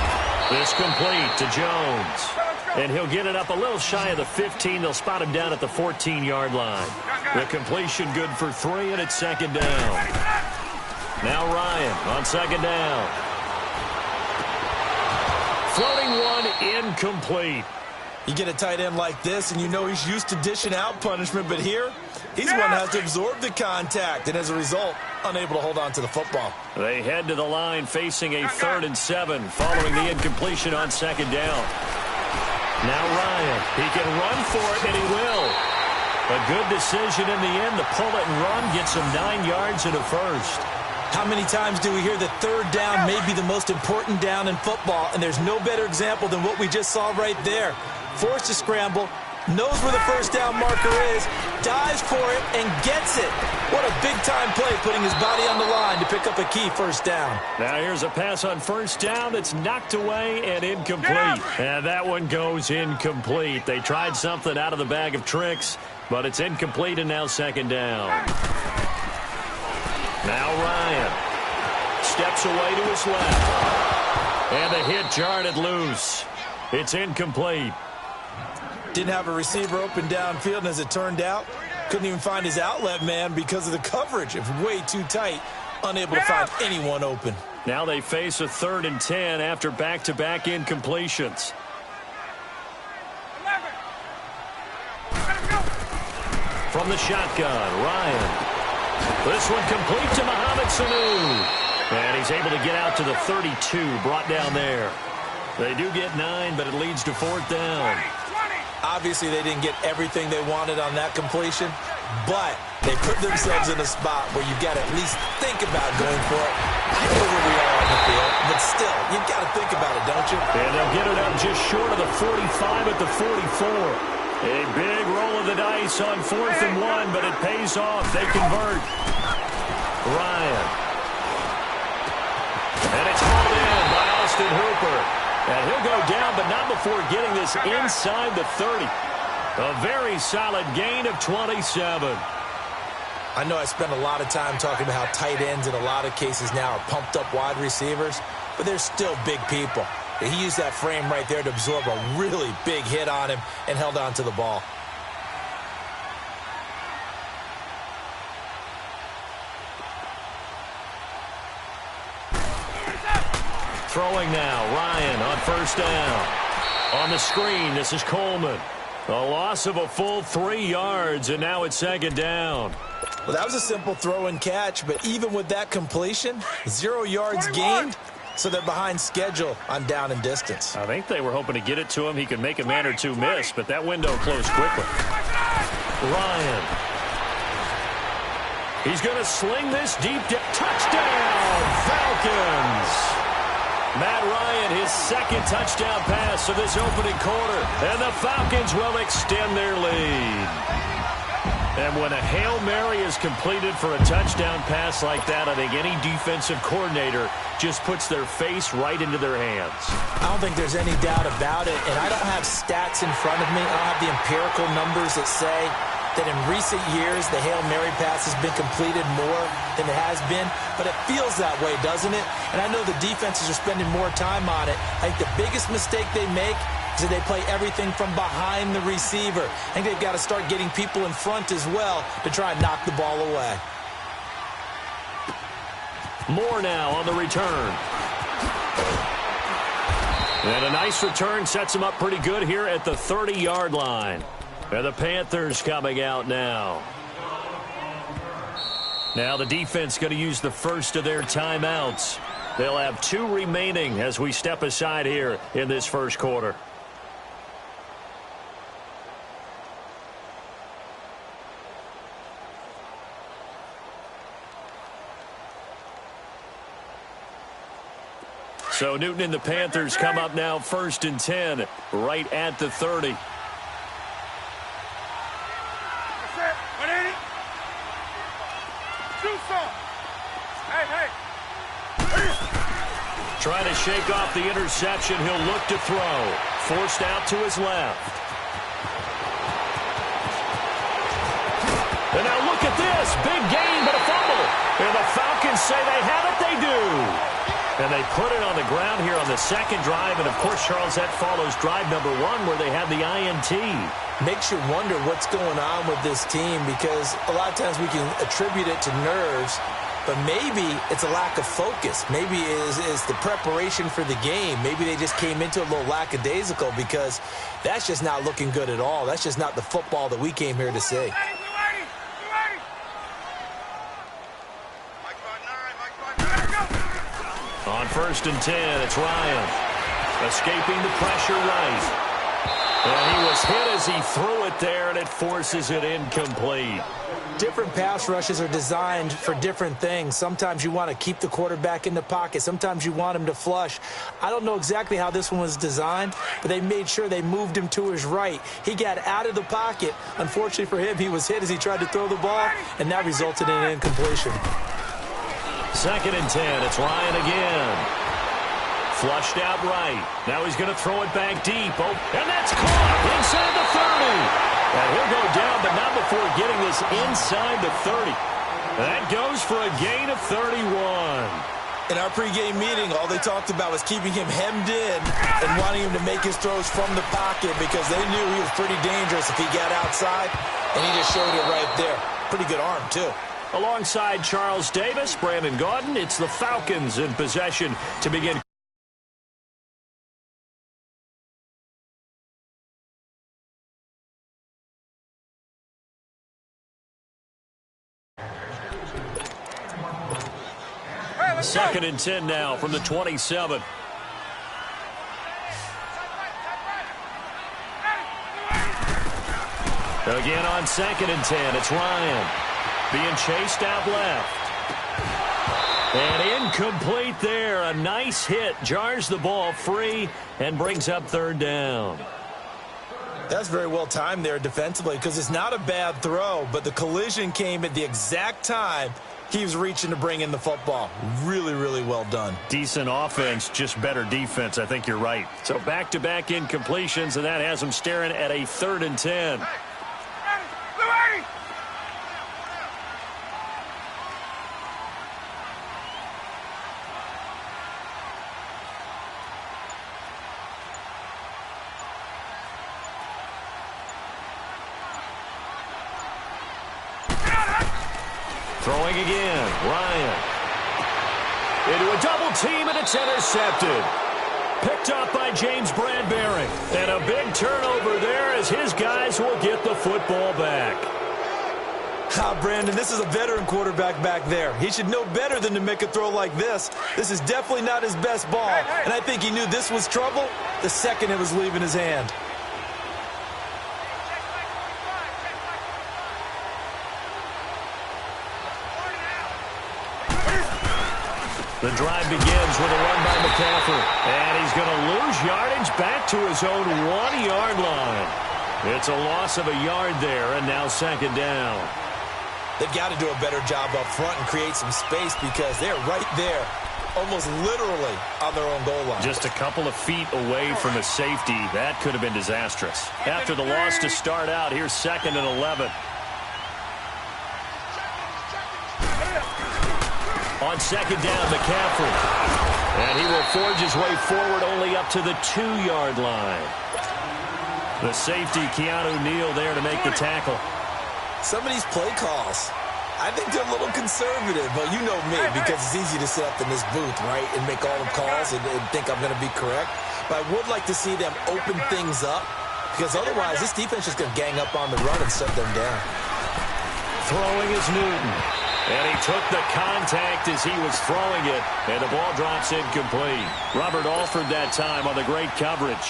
This complete to Jones. And he'll get it up a little shy of the 15. They'll spot him down at the 14-yard line. The completion good for 3, and it's second down. Now Ryan on second down. Floating one, incomplete. You get a tight end like this, and you know he's used to dishing out punishment, but here, he's one that has to absorb the contact, and as a result, unable to hold on to the football. They head to the line facing a 3rd and 7 following the incompletion on second down. Now Ryan, he can run for it, and he will. A good decision in the end to pull it and run, gets him 9 yards and a first. How many times do we hear that third down may be the most important down in football, and there's no better example than what we just saw right there. Forced to scramble, knows where the first down marker is, dives for it, and gets it. What a big-time play, putting his body on the line to pick up a key first down. Now here's a pass on first down. It's knocked away and incomplete. And that one goes incomplete. They tried something out of the bag of tricks, but it's incomplete and now second down. Now Ryan steps away to his left. And the hit jarred it loose. It's incomplete. Didn't have a receiver open downfield, and as it turned out, couldn't even find his outlet man because of the coverage. It was way too tight, unable to find anyone open. Now they face a 3rd and 10 after back-to-back incompletions. From the shotgun, Ryan. This one complete to Mohamed Sanu. And he's able to get out to the 32, brought down there. They do get 9, but it leads to 4th down. Obviously, they didn't get everything they wanted on that completion, but they put themselves in a spot where you've got to at least think about going for it. I know where we are on the field, but still, you've got to think about it, don't you? And they'll get it up just short of the 45 at the 44. A big roll of the dice on 4th and 1, but it pays off. They convert. Ryan. And it's hauled in by Austin Hooper. And he'll go down, but not before getting this inside the 30. A very solid gain of 27. I know I spend a lot of time talking about how tight ends in a lot of cases now are pumped up wide receivers, but they're still big people. He used that frame right there to absorb a really big hit on him and held on to the ball. Throwing now, Ryan on first down. On the screen, this is Coleman. A loss of a full 3 yards, and now it's second down. Well, that was a simple throw and catch, but even with that completion, 0 yards gained, so they're behind schedule on down and distance. I think they were hoping to get it to him. He could make a man or two miss, but that window closed quickly. Ryan. He's going to sling this deep. Touchdown, Falcons! Matt Ryan, his second touchdown pass of this opening quarter. And the Falcons will extend their lead. And when a Hail Mary is completed for a touchdown pass like that, I think any defensive coordinator just puts their face right into their hands. I don't think there's any doubt about it. And I don't have stats in front of me. I don't have the empirical numbers that say that in recent years the Hail Mary pass has been completed more than it has been, but it feels that way, doesn't it? And I know the defenses are spending more time on it. I think the biggest mistake they make is that they play everything from behind the receiver. I think they've got to start getting people in front as well to try and knock the ball away. More now on the return. And a nice return sets them up pretty good here at the 30-yard line. And the Panthers coming out now. Now the defense going to use the first of their timeouts. They'll have 2 remaining as we step aside here in this first quarter. So Newton and the Panthers come up now 1st and 10 right at the 30. Trying to shake off the interception. He'll look to throw. Forced out to his left. And now look at this. Big gain, but a fumble. And the Falcons say they have it. They do. And they put it on the ground here on the second drive. And, of course, Charles, that follows drive number 1 where they had the INT. Makes you wonder what's going on with this team because a lot of times we can attribute it to nerves, but maybe it's a lack of focus. Maybe it's the preparation for the game. Maybe they just came into a little lackadaisical because that's just not looking good at all. That's just not the football that we came here to see. On 1st and 10, it's Ryan. Escaping the pressure right. And he was hit as he threw it there, and it forces it incomplete. Different pass rushes are designed for different things. Sometimes you want to keep the quarterback in the pocket. Sometimes you want him to flush. I don't know exactly how this one was designed, but they made sure they moved him to his right. He got out of the pocket. Unfortunately for him, he was hit as he tried to throw the ball, and that resulted in an incompletion. 2nd and 10, it's Ryan again. Flushed out right. Now he's going to throw it back deep. Oh, and that's caught inside the 30. And he'll go down, but not before getting this inside the 30. That goes for a gain of 31. In our pregame meeting, all they talked about was keeping him hemmed in and wanting him to make his throws from the pocket because they knew he was pretty dangerous if he got outside, and he just showed it right there. Pretty good arm, too. Alongside Charles Davis, Brandon Gaudin, it's the Falcons in possession to begin. Second and 10 now from the 27. Again on 2nd and 10, it's Ryan. Being chased out left. And incomplete there. A nice hit. Jars the ball free and brings up 3rd down. That's very well timed there defensively because it's not a bad throw, but the collision came at the exact time he was reaching to bring in the football. Really, really well done. Decent offense, just better defense. I think you're right. So back-to-back incompletions, and that has him staring at a 3rd and 10. Throwing again, Ryan. Into a double team, and it's intercepted. Picked up by James Bradbury. And a big turnover there as his guys will get the football back. Brandon, this is a veteran quarterback back there. He should know better than to make a throw like this. This is definitely not his best ball. And I think he knew this was trouble the second it was leaving his hand. The drive begins with a run by McCaffrey. And he's going to lose yardage back to his own 1-yard line. It's a loss of a yard there, and now 2nd down. They've got to do a better job up front and create some space because they're right there, almost literally on their own goal line. Just a couple of feet away from a safety. That could have been disastrous. After the loss to start out, here's 2nd and 11. On 2nd down, McCaffrey. And he will forge his way forward only up to the 2-yard line. The safety, Keanu Neal, there to make the tackle. Some of these play calls, I think they're a little conservative, but you know me, because it's easy to sit up in this booth, right, and make all the calls and think I'm going to be correct. But I would like to see them open things up, because otherwise this defense is going to gang up on the run and shut them down. Throwing is Newton. And he took the contact as he was throwing it, and the ball drops incomplete. Robert Alford that time on the great coverage.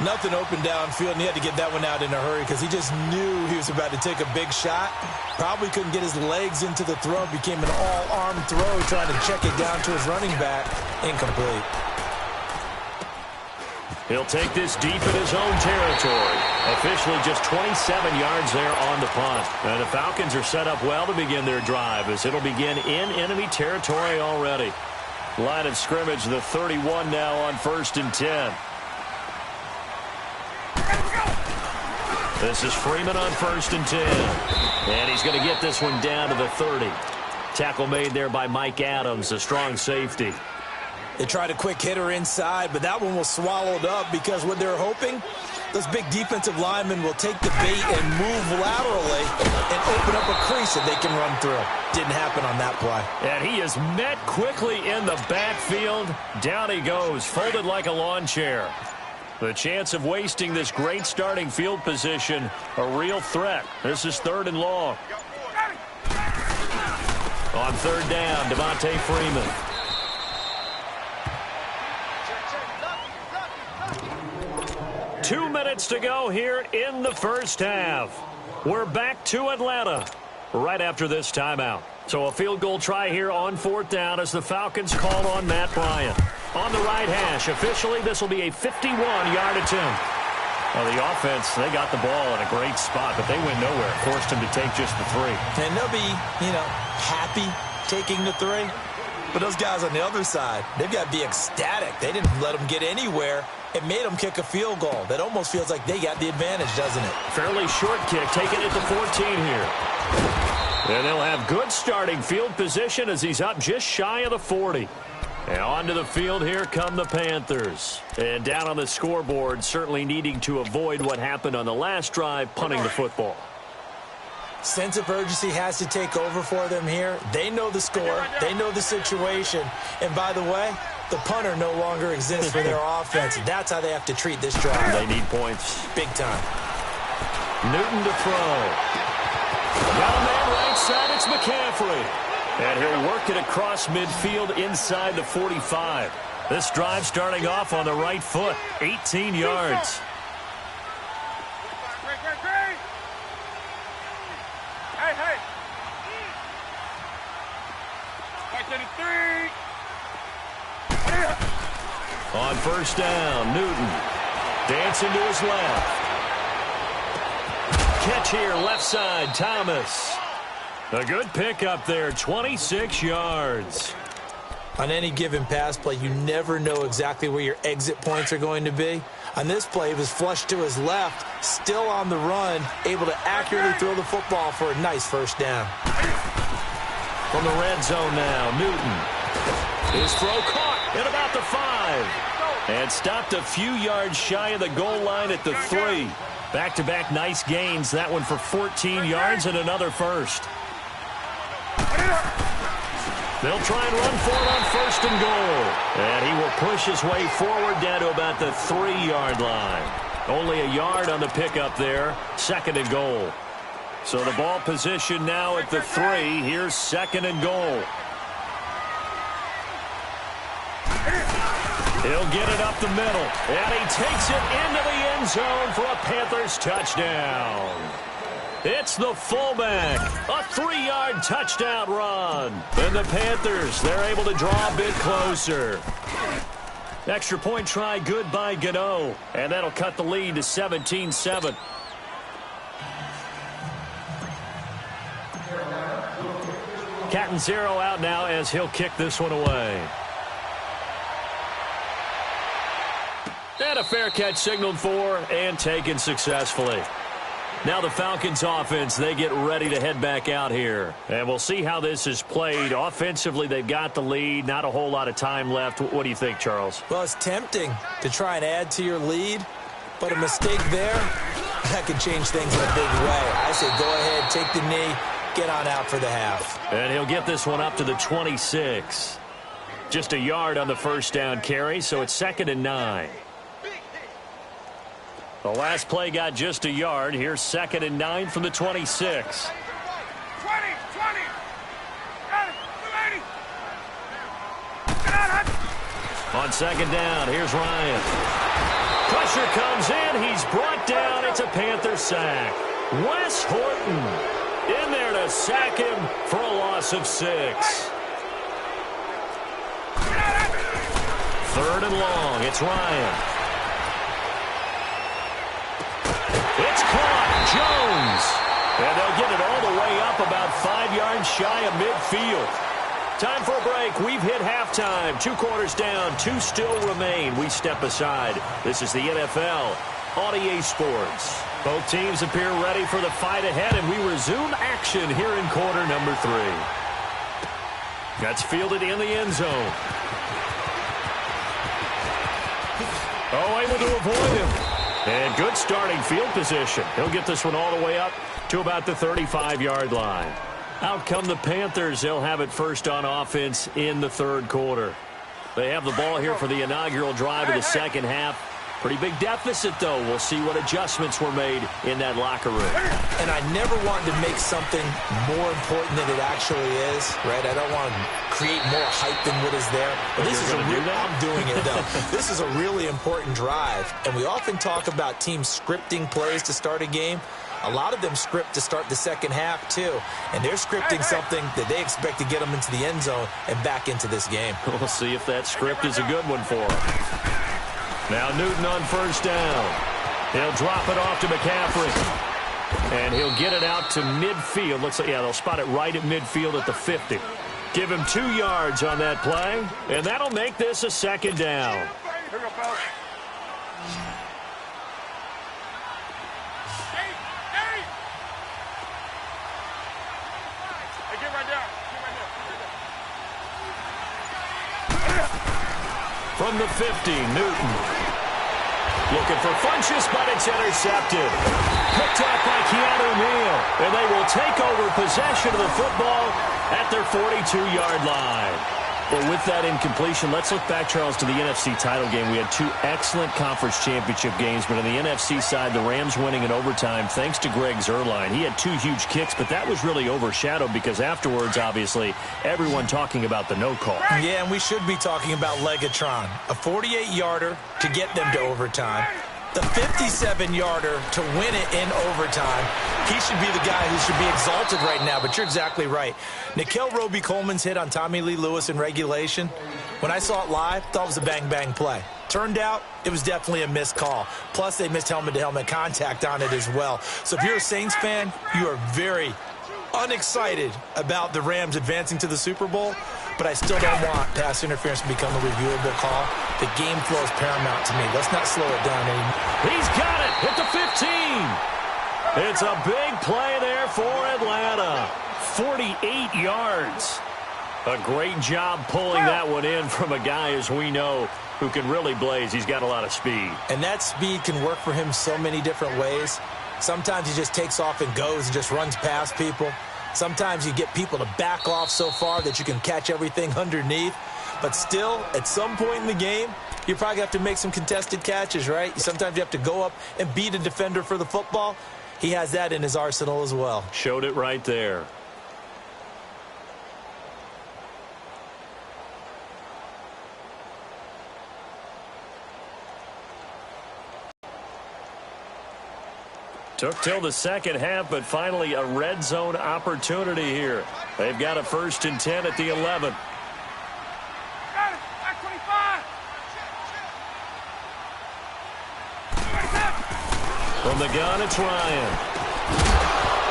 Nothing open downfield, and he had to get that one out in a hurry because he just knew he was about to take a big shot. Probably couldn't get his legs into the throw. Became an all-arm throw, trying to check it down to his running back. Incomplete. He'll take this deep in his own territory. Officially just 27 yards there on the punt. And the Falcons are set up well to begin their drive as it'll begin in enemy territory already. Line of scrimmage, the 31 now on 1st and 10. This is Freeman on 1st and 10. And he's going to get this one down to the 30. Tackle made there by Mike Adams, a strong safety. They tried a quick hitter inside, but that one was swallowed up because what they're hoping, those big defensive linemen will take the bait and move laterally and open up a crease that they can run through. Didn't happen on that play. And he is met quickly in the backfield. Down he goes, folded like a lawn chair. The chance of wasting this great starting field position, a real threat. This is 3rd and long. On 3rd down, Devontae Freeman. Two minutes to go here in the first half. We're back to Atlanta right after this timeout. So a field goal try here on 4th down as the Falcons call on Matt Bryant. On the right hash, officially this will be a 51-yard attempt. Well, the offense, they got the ball in a great spot, but they went nowhere. Forced him to take just the 3. And they'll be, happy taking the 3. But those guys on the other side, they've got to be ecstatic. They didn't let them get anywhere. It made them kick a field goal. That almost feels like they got the advantage, doesn't it? Fairly short kick, taking it to 14 here. And they'll have good starting field position as he's up just shy of the 40. And onto the field, here come the Panthers. And down on the scoreboard, certainly needing to avoid what happened on the last drive, punting the football. Sense of urgency has to take over for them here. They know the score. They know the situation. And by the way, the punter no longer exists for their offense. That's how they have to treat this drive. They need points. Big time. Newton to throw. Got a man right side. It's McCaffrey. And he'll work it across midfield inside the 45. This drive starting off on the right foot. 18 yards. On 1st down, Newton dancing to his left. Catch here, left side, Thomas. A good pickup there, 26 yards. On any given pass play, you never know exactly where your exit points are going to be. On this play, he was flushed to his left, still on the run, able to accurately throw the football for a nice 1st down. From the red zone now, Newton. His throw caught at about the 5. And stopped a few yards shy of the goal line at the 3. Back-to-back nice gains. That one for 14 yards and another 1st. They'll try and run for it on 1st and goal. And he will push his way forward down to about the 3-yard line. Only a yard on the pickup there. 2nd and goal. So the ball position now at the 3. Here's 2nd and goal. He'll get it up the middle, and he takes it into the end zone for a Panthers touchdown. It's the fullback, a 3-yard touchdown run. And the Panthers, they're able to draw a bit closer. Extra point try good by Gano, and that'll cut the lead to 17-7. Catanzaro out now as he'll kick this one away. And a fair catch signaled for and taken successfully. Now the Falcons offense, they get ready to head back out here. And we'll see how this is played. Offensively, they've got the lead. Not a whole lot of time left. What do you think, Charles? Well, it's tempting to try and add to your lead, but a mistake there, that could change things in a big way. I say go ahead, take the knee, get on out for the half. And he'll get this one up to the 26. Just a yard on the 1st down carry, so it's 2nd and 9. The last play got just a yard. Here's 2nd and 9 from the 26. 20. On 2nd down, here's Ryan. Pressure comes in. He's brought down. It's a Panther sack. Wes Horton in there to sack him for a loss of 6. 3rd and long. It's Ryan. It's caught. Jones. And they'll get it all the way up about 5 yards shy of midfield. Time for a break. We've hit halftime. 2 quarters down. 2 still remain. We step aside. This is the NFL on EA Sports. Both teams appear ready for the fight ahead, and we resume action here in quarter number 3. That's fielded in the end zone. Oh, able to avoid him. And good starting field position. He'll get this one all the way up to about the 35-yard line. Out come the Panthers. They'll have it first on offense in the 3rd quarter. They have the ball here for the inaugural drive of the second half. Pretty big deficit, though. We'll see what adjustments were made in that locker room. And I never want to make something more important than it actually is, right? I don't want to create more hype than what is there. But this is I'm doing it, though. This is a really important drive. And we often talk about teams scripting plays to start a game. A lot of them script to start the second half, too. And they're scripting something that they expect to get them into the end zone and back into this game. We'll see if that script is a good one for them. Now Newton on first down. He'll drop it off to McCaffrey. And he'll get it out to midfield. Looks like, yeah, they'll spot it right at midfield at the 50. Give him 2 yards on that play. And that'll make this a second down. Here we go, fellas. From the 50, Newton. Looking for Funchess, but it's intercepted. Picked off by Keanu Neal. And they will take over possession of the football at their 42-yard line. Well, with that incompletion, let's look back, Charles, to the NFC title game. We had 2 excellent conference championship games, but on the NFC side, the Rams winning in overtime thanks to Greg Zuerlein. He had 2 huge kicks, but that was really overshadowed because afterwards, obviously, everyone talking about the no call. Yeah, and we should be talking about Legatron. A 48-yarder to get them to overtime. The 57-yarder to win it in overtime. He should be the guy who should be exalted right now, but you're exactly right. Nickell Roby-Coleman's hit on Tommy Lee Lewis in regulation, when I saw it live, thought it was a bang-bang play. Turned out, it was definitely a missed call. Plus, they missed helmet-to-helmet contact on it as well. So if you're a Saints fan, you are very unexcited about the Rams advancing to the Super Bowl, but I still don't want pass interference to become a reviewable call. The game flow is paramount to me. Let's not slow it down anymore. He's got it at the 15. It's a big play there for Atlanta. 48 yards. A great job pulling that one in from a guy, as we know, who can really blaze. He's got a lot of speed. And that speed can work for him so many different ways. Sometimes he just takes off and goes and just runs past people. Sometimes you get people to back off so far that you can catch everything underneath. But still, at some point in the game, you probably have to make some contested catches, right? Sometimes you have to go up and beat a defender for the football. He has that in his arsenal as well. Showed it right there. Took till the second half, but finally a red zone opportunity here. They've got a 1st and 10 at the 11. Got it. Back 25. From the gun, it's Ryan.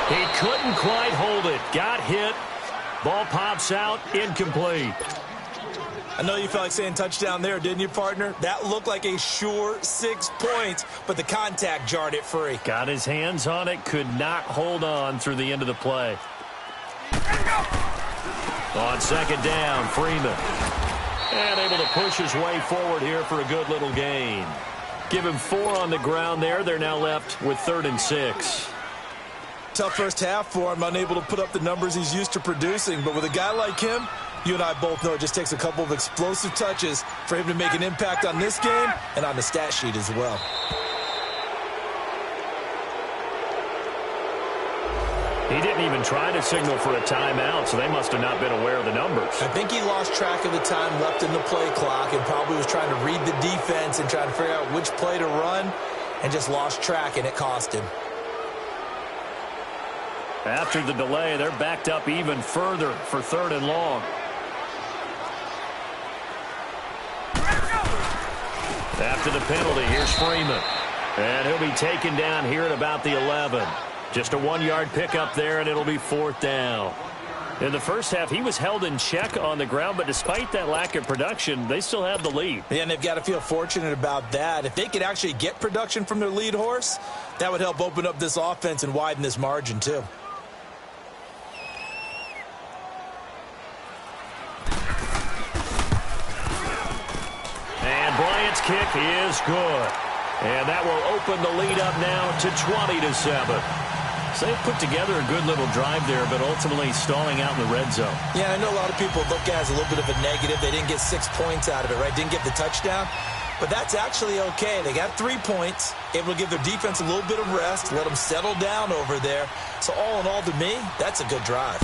He couldn't quite hold it. Got hit. Ball pops out. Incomplete. I know you felt like saying touchdown there, didn't you, partner? That looked like a sure 6 points, but the contact jarred it free. Got his hands on it, could not hold on through the end of the play. On second down, Freeman. And able to push his way forward here for a good little gain. Give him 4 on the ground there. They're now left with 3rd and 6. Tough first half for him, unable to put up the numbers he's used to producing. But with a guy like him, you and I both know it just takes a couple of explosive touches for him to make an impact on this game and on the stat sheet as well. He didn't even try to signal for a timeout, so they must have not been aware of the numbers. I think he lost track of the time left in the play clock and probably was trying to read the defense and trying to figure out which play to run and just lost track, and it cost him. After the delay, they're backed up even further for 3rd and long. After the penalty, here's Freeman. And he'll be taken down here at about the 11. Just a 1-yard pickup there, and it'll be 4th down. In the first half, he was held in check on the ground, but despite that lack of production, they still have the lead. Yeah, and they've got to feel fortunate about that. If they could actually get production from their lead horse, that would help open up this offense and widen this margin too. And Bryant's kick is good. And that will open the lead up now to 20-7. So they put together a good little drive there, but ultimately stalling out in the red zone. Yeah, I know a lot of people look at it as a little bit of a negative. They didn't get 6 points out of it, right? Didn't get the touchdown. But that's actually okay. They got 3 points, able to give their defense a little bit of rest, let them settle down over there. So all in all, to me, that's a good drive.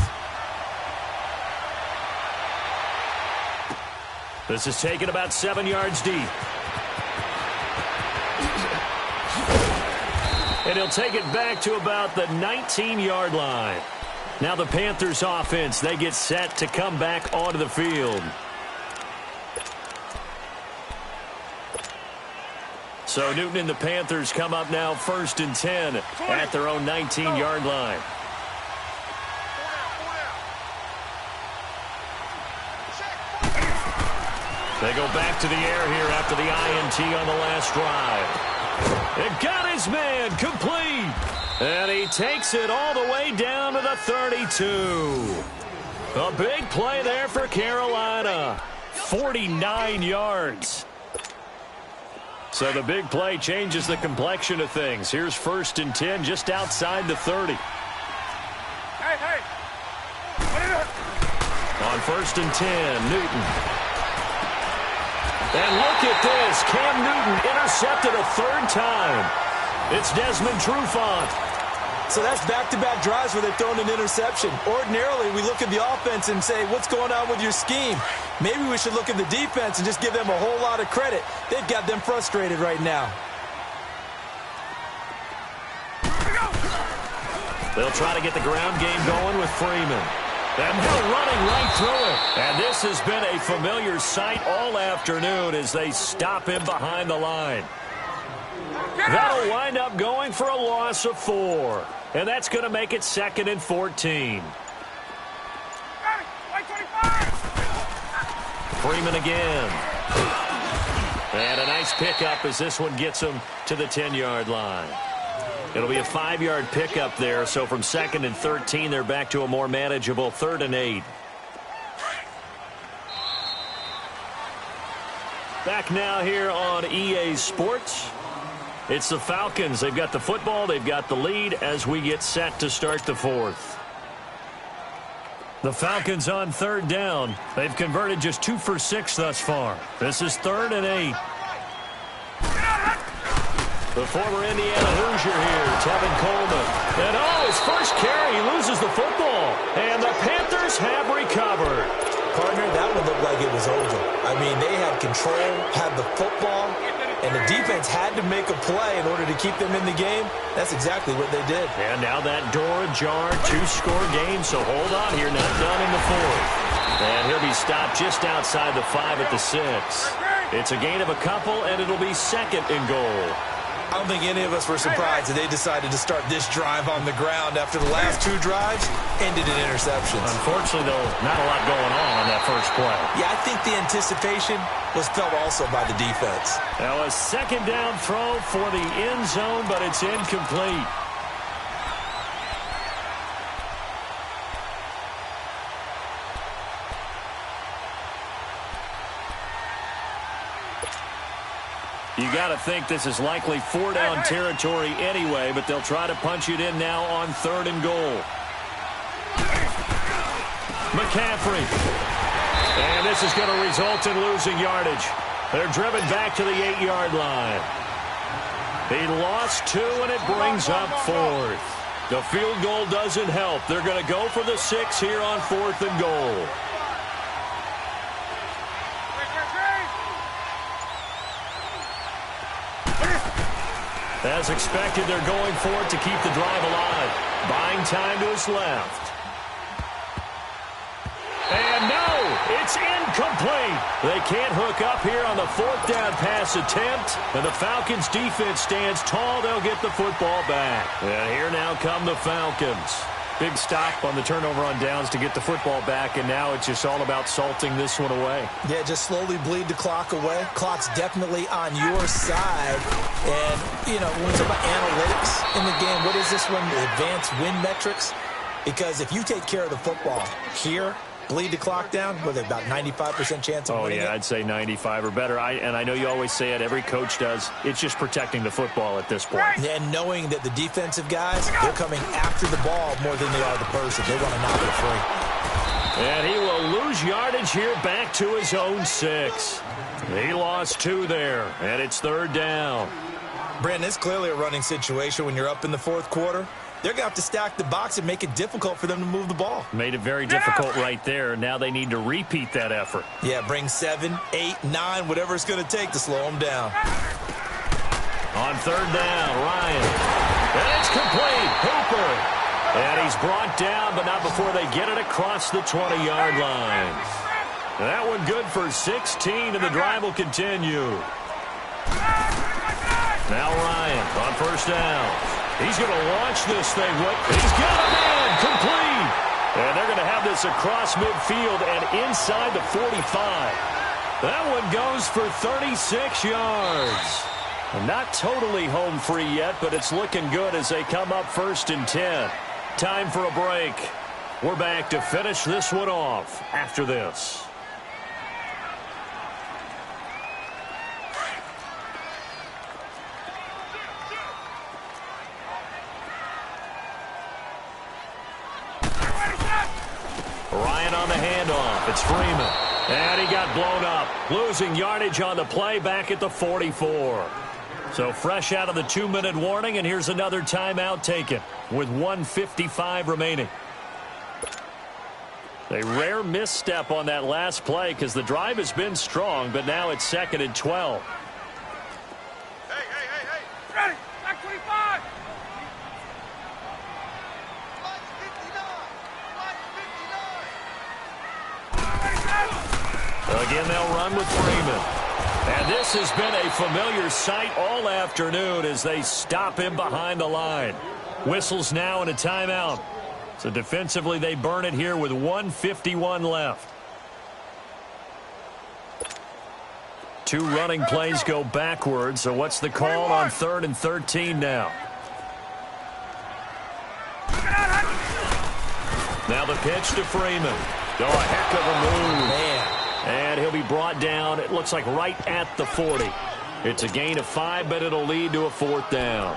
This is taken about 7 yards deep. And he'll take it back to about the 19-yard line. Now the Panthers offense, they get set to come back onto the field. So Newton and the Panthers come up now 1st and 10 at their own 19-yard line. They go back to the air here after the INT on the last drive. It got his man complete. And he takes it all the way down to the 32. A big play there for Carolina. 49 yards. So the big play changes the complexion of things. Here's 1st and 10 just outside the 30. Hey. On 1st and 10, Newton. And look at this. Cam Newton intercepted a 3rd time. It's Desmond Trufant. So that's back-to-back drives where they've thrown an interception. Ordinarily, we look at the offense and say, what's going on with your scheme? Maybe we should look at the defense and just give them a whole lot of credit. They've got them frustrated right now. They'll try to get the ground game going with Freeman. And they're running right through it. And this has been a familiar sight all afternoon as they stop him behind the line. That'll wind up going for a loss of 4. And that's going to make it 2nd and 14. Freeman again. And a nice pickup as this one gets him to the 10-yard line. It'll be a 5-yard pickup there, so from 2nd and 13, they're back to a more manageable 3rd and 8. Back now here on EA Sports. It's the Falcons. They've got the football. They've got the lead as we get set to start the 4th. The Falcons on 3rd down. They've converted just 2 for 6 thus far. This is 3rd and 8. The former Indiana Hoosier here, Tevin Coleman. And his first carry, he loses the football. And the Panthers have recovered. Partner, that one looked like it was over. I mean, they had control, had the football, and the defense had to make a play in order to keep them in the game. That's exactly what they did. And now that door ajar, 2-score game, so hold on here, not done in the 4th. And he'll be stopped just outside the 5 at the 6. It's a gain of a couple, and it'll be 2nd and goal. I don't think any of us were surprised that they decided to start this drive on the ground after the last 2 drives ended in interceptions. Unfortunately, though, not a lot going on that first play. Yeah, I think the anticipation was felt also by the defense. Now a 2nd down throw for the end zone, but it's incomplete. You got to think this is likely 4-down territory anyway, but they'll try to punch it in now on 3rd and goal. McCaffrey. And this is going to result in losing yardage. They're driven back to the 8-yard line. He lost 2, and it brings up 4th. The field goal doesn't help. They're going to go for the 6 here on 4th and goal. As expected, they're going for it to keep the drive alive. Buying time to his left. And no, it's incomplete. They can't hook up here on the 4th down pass attempt. And the Falcons defense stands tall. They'll get the football back. And here now come the Falcons. Big stop on the turnover on downs to get the football back, and now it's just all about salting this one away. Yeah, just slowly bleed the clock away. Clock's definitely on your side. And, you know, when it's about analytics in the game, what is this one? The advanced win metrics? Because if you take care of the football here, bleed the clock down with about 95% chance of winning it. I'd say 95 or better. And I know you always say it, every coach does. It's just protecting the football at this point. And knowing that the defensive guys, they're coming after the ball more than they are the person. They want to knock it free. And he will lose yardage here back to his own 6. He lost 2 there, and it's 3rd down. Brandon, it's clearly a running situation when you're up in the 4th quarter. They're going to have to stack the box and make it difficult for them to move the ball. Made it very difficult right there. Now they need to repeat that effort. Yeah, bring 7, 8, 9, whatever it's going to take to slow them down. On 3rd down, Ryan. And it's complete. Hooper. And he's brought down, but not before they get it across the 20-yard line. That one good for 16, and the drive will continue. Now Ryan on 1st down. He's going to launch this thing. He's got a man complete. And they're going to have this across midfield and inside the 45. That one goes for 36 yards. Not totally home free yet, but it's looking good as they come up 1st and 10. Time for a break. We're back to finish this one off after this. Ryan on the handoff. It's Freeman. And he got blown up. Losing yardage on the play back at the 44. So fresh out of the 2-minute warning, and here's another timeout taken with 1:55 remaining. A rare misstep on that last play because the drive has been strong, but now it's 2nd and 12. Hey. Ready. Back 25. Again, they'll run with Freeman. And this has been a familiar sight all afternoon as they stop him behind the line. Whistles now and a timeout. So defensively, they burn it here with 1:51 left. 2 running plays go backwards. So what's the call on 3rd and 13 now? Now the pitch to Freeman. Oh, a heck of a move. Man. And he'll be brought down, it looks like right at the 40. It's a gain of 5, but it'll lead to a 4th down.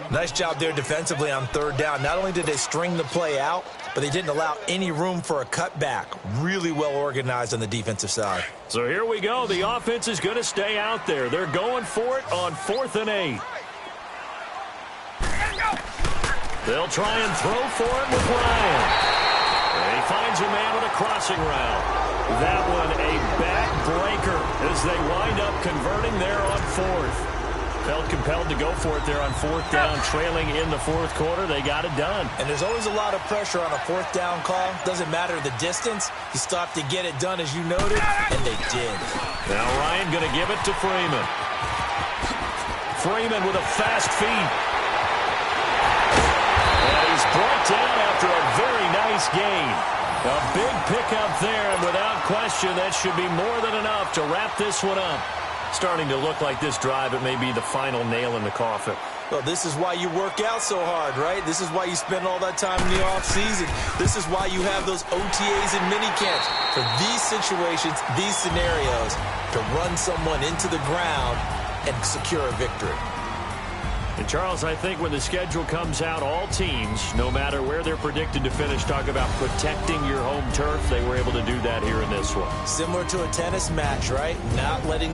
Nice job there defensively on 3rd down. Not only did they string the play out, but they didn't allow any room for a cutback. Really well organized on the defensive side. So here we go. The offense is going to stay out there. They're going for it on 4th and 8. They'll try and throw for it with Ryan. And he finds a man with a crossing route. That one a backbreaker as they wind up converting there on 4th. Felt compelled to go for it there on 4th down, trailing in the 4th quarter. They got it done. And there's always a lot of pressure on a 4th down call. Doesn't matter the distance. You still have to get it done, as you noted, and they did. Now Ryan going to give it to Freeman. Freeman with a fast feet. And he's brought down after a very nice gain. A big pickup there, and without question, that should be more than enough to wrap this one up. Starting to look like this drive, it may be the final nail in the coffin. Well, this is why you work out so hard, right? This is why you spend all that time in the offseason. This is why you have those OTAs and minicamps. For these situations, these scenarios, to run someone into the ground and secure a victory. And Charles, I think when the schedule comes out, all teams, no matter where they're predicted to finish, talk about protecting your home turf. They were able to do that here in this one. Similar to a tennis match, right? Not letting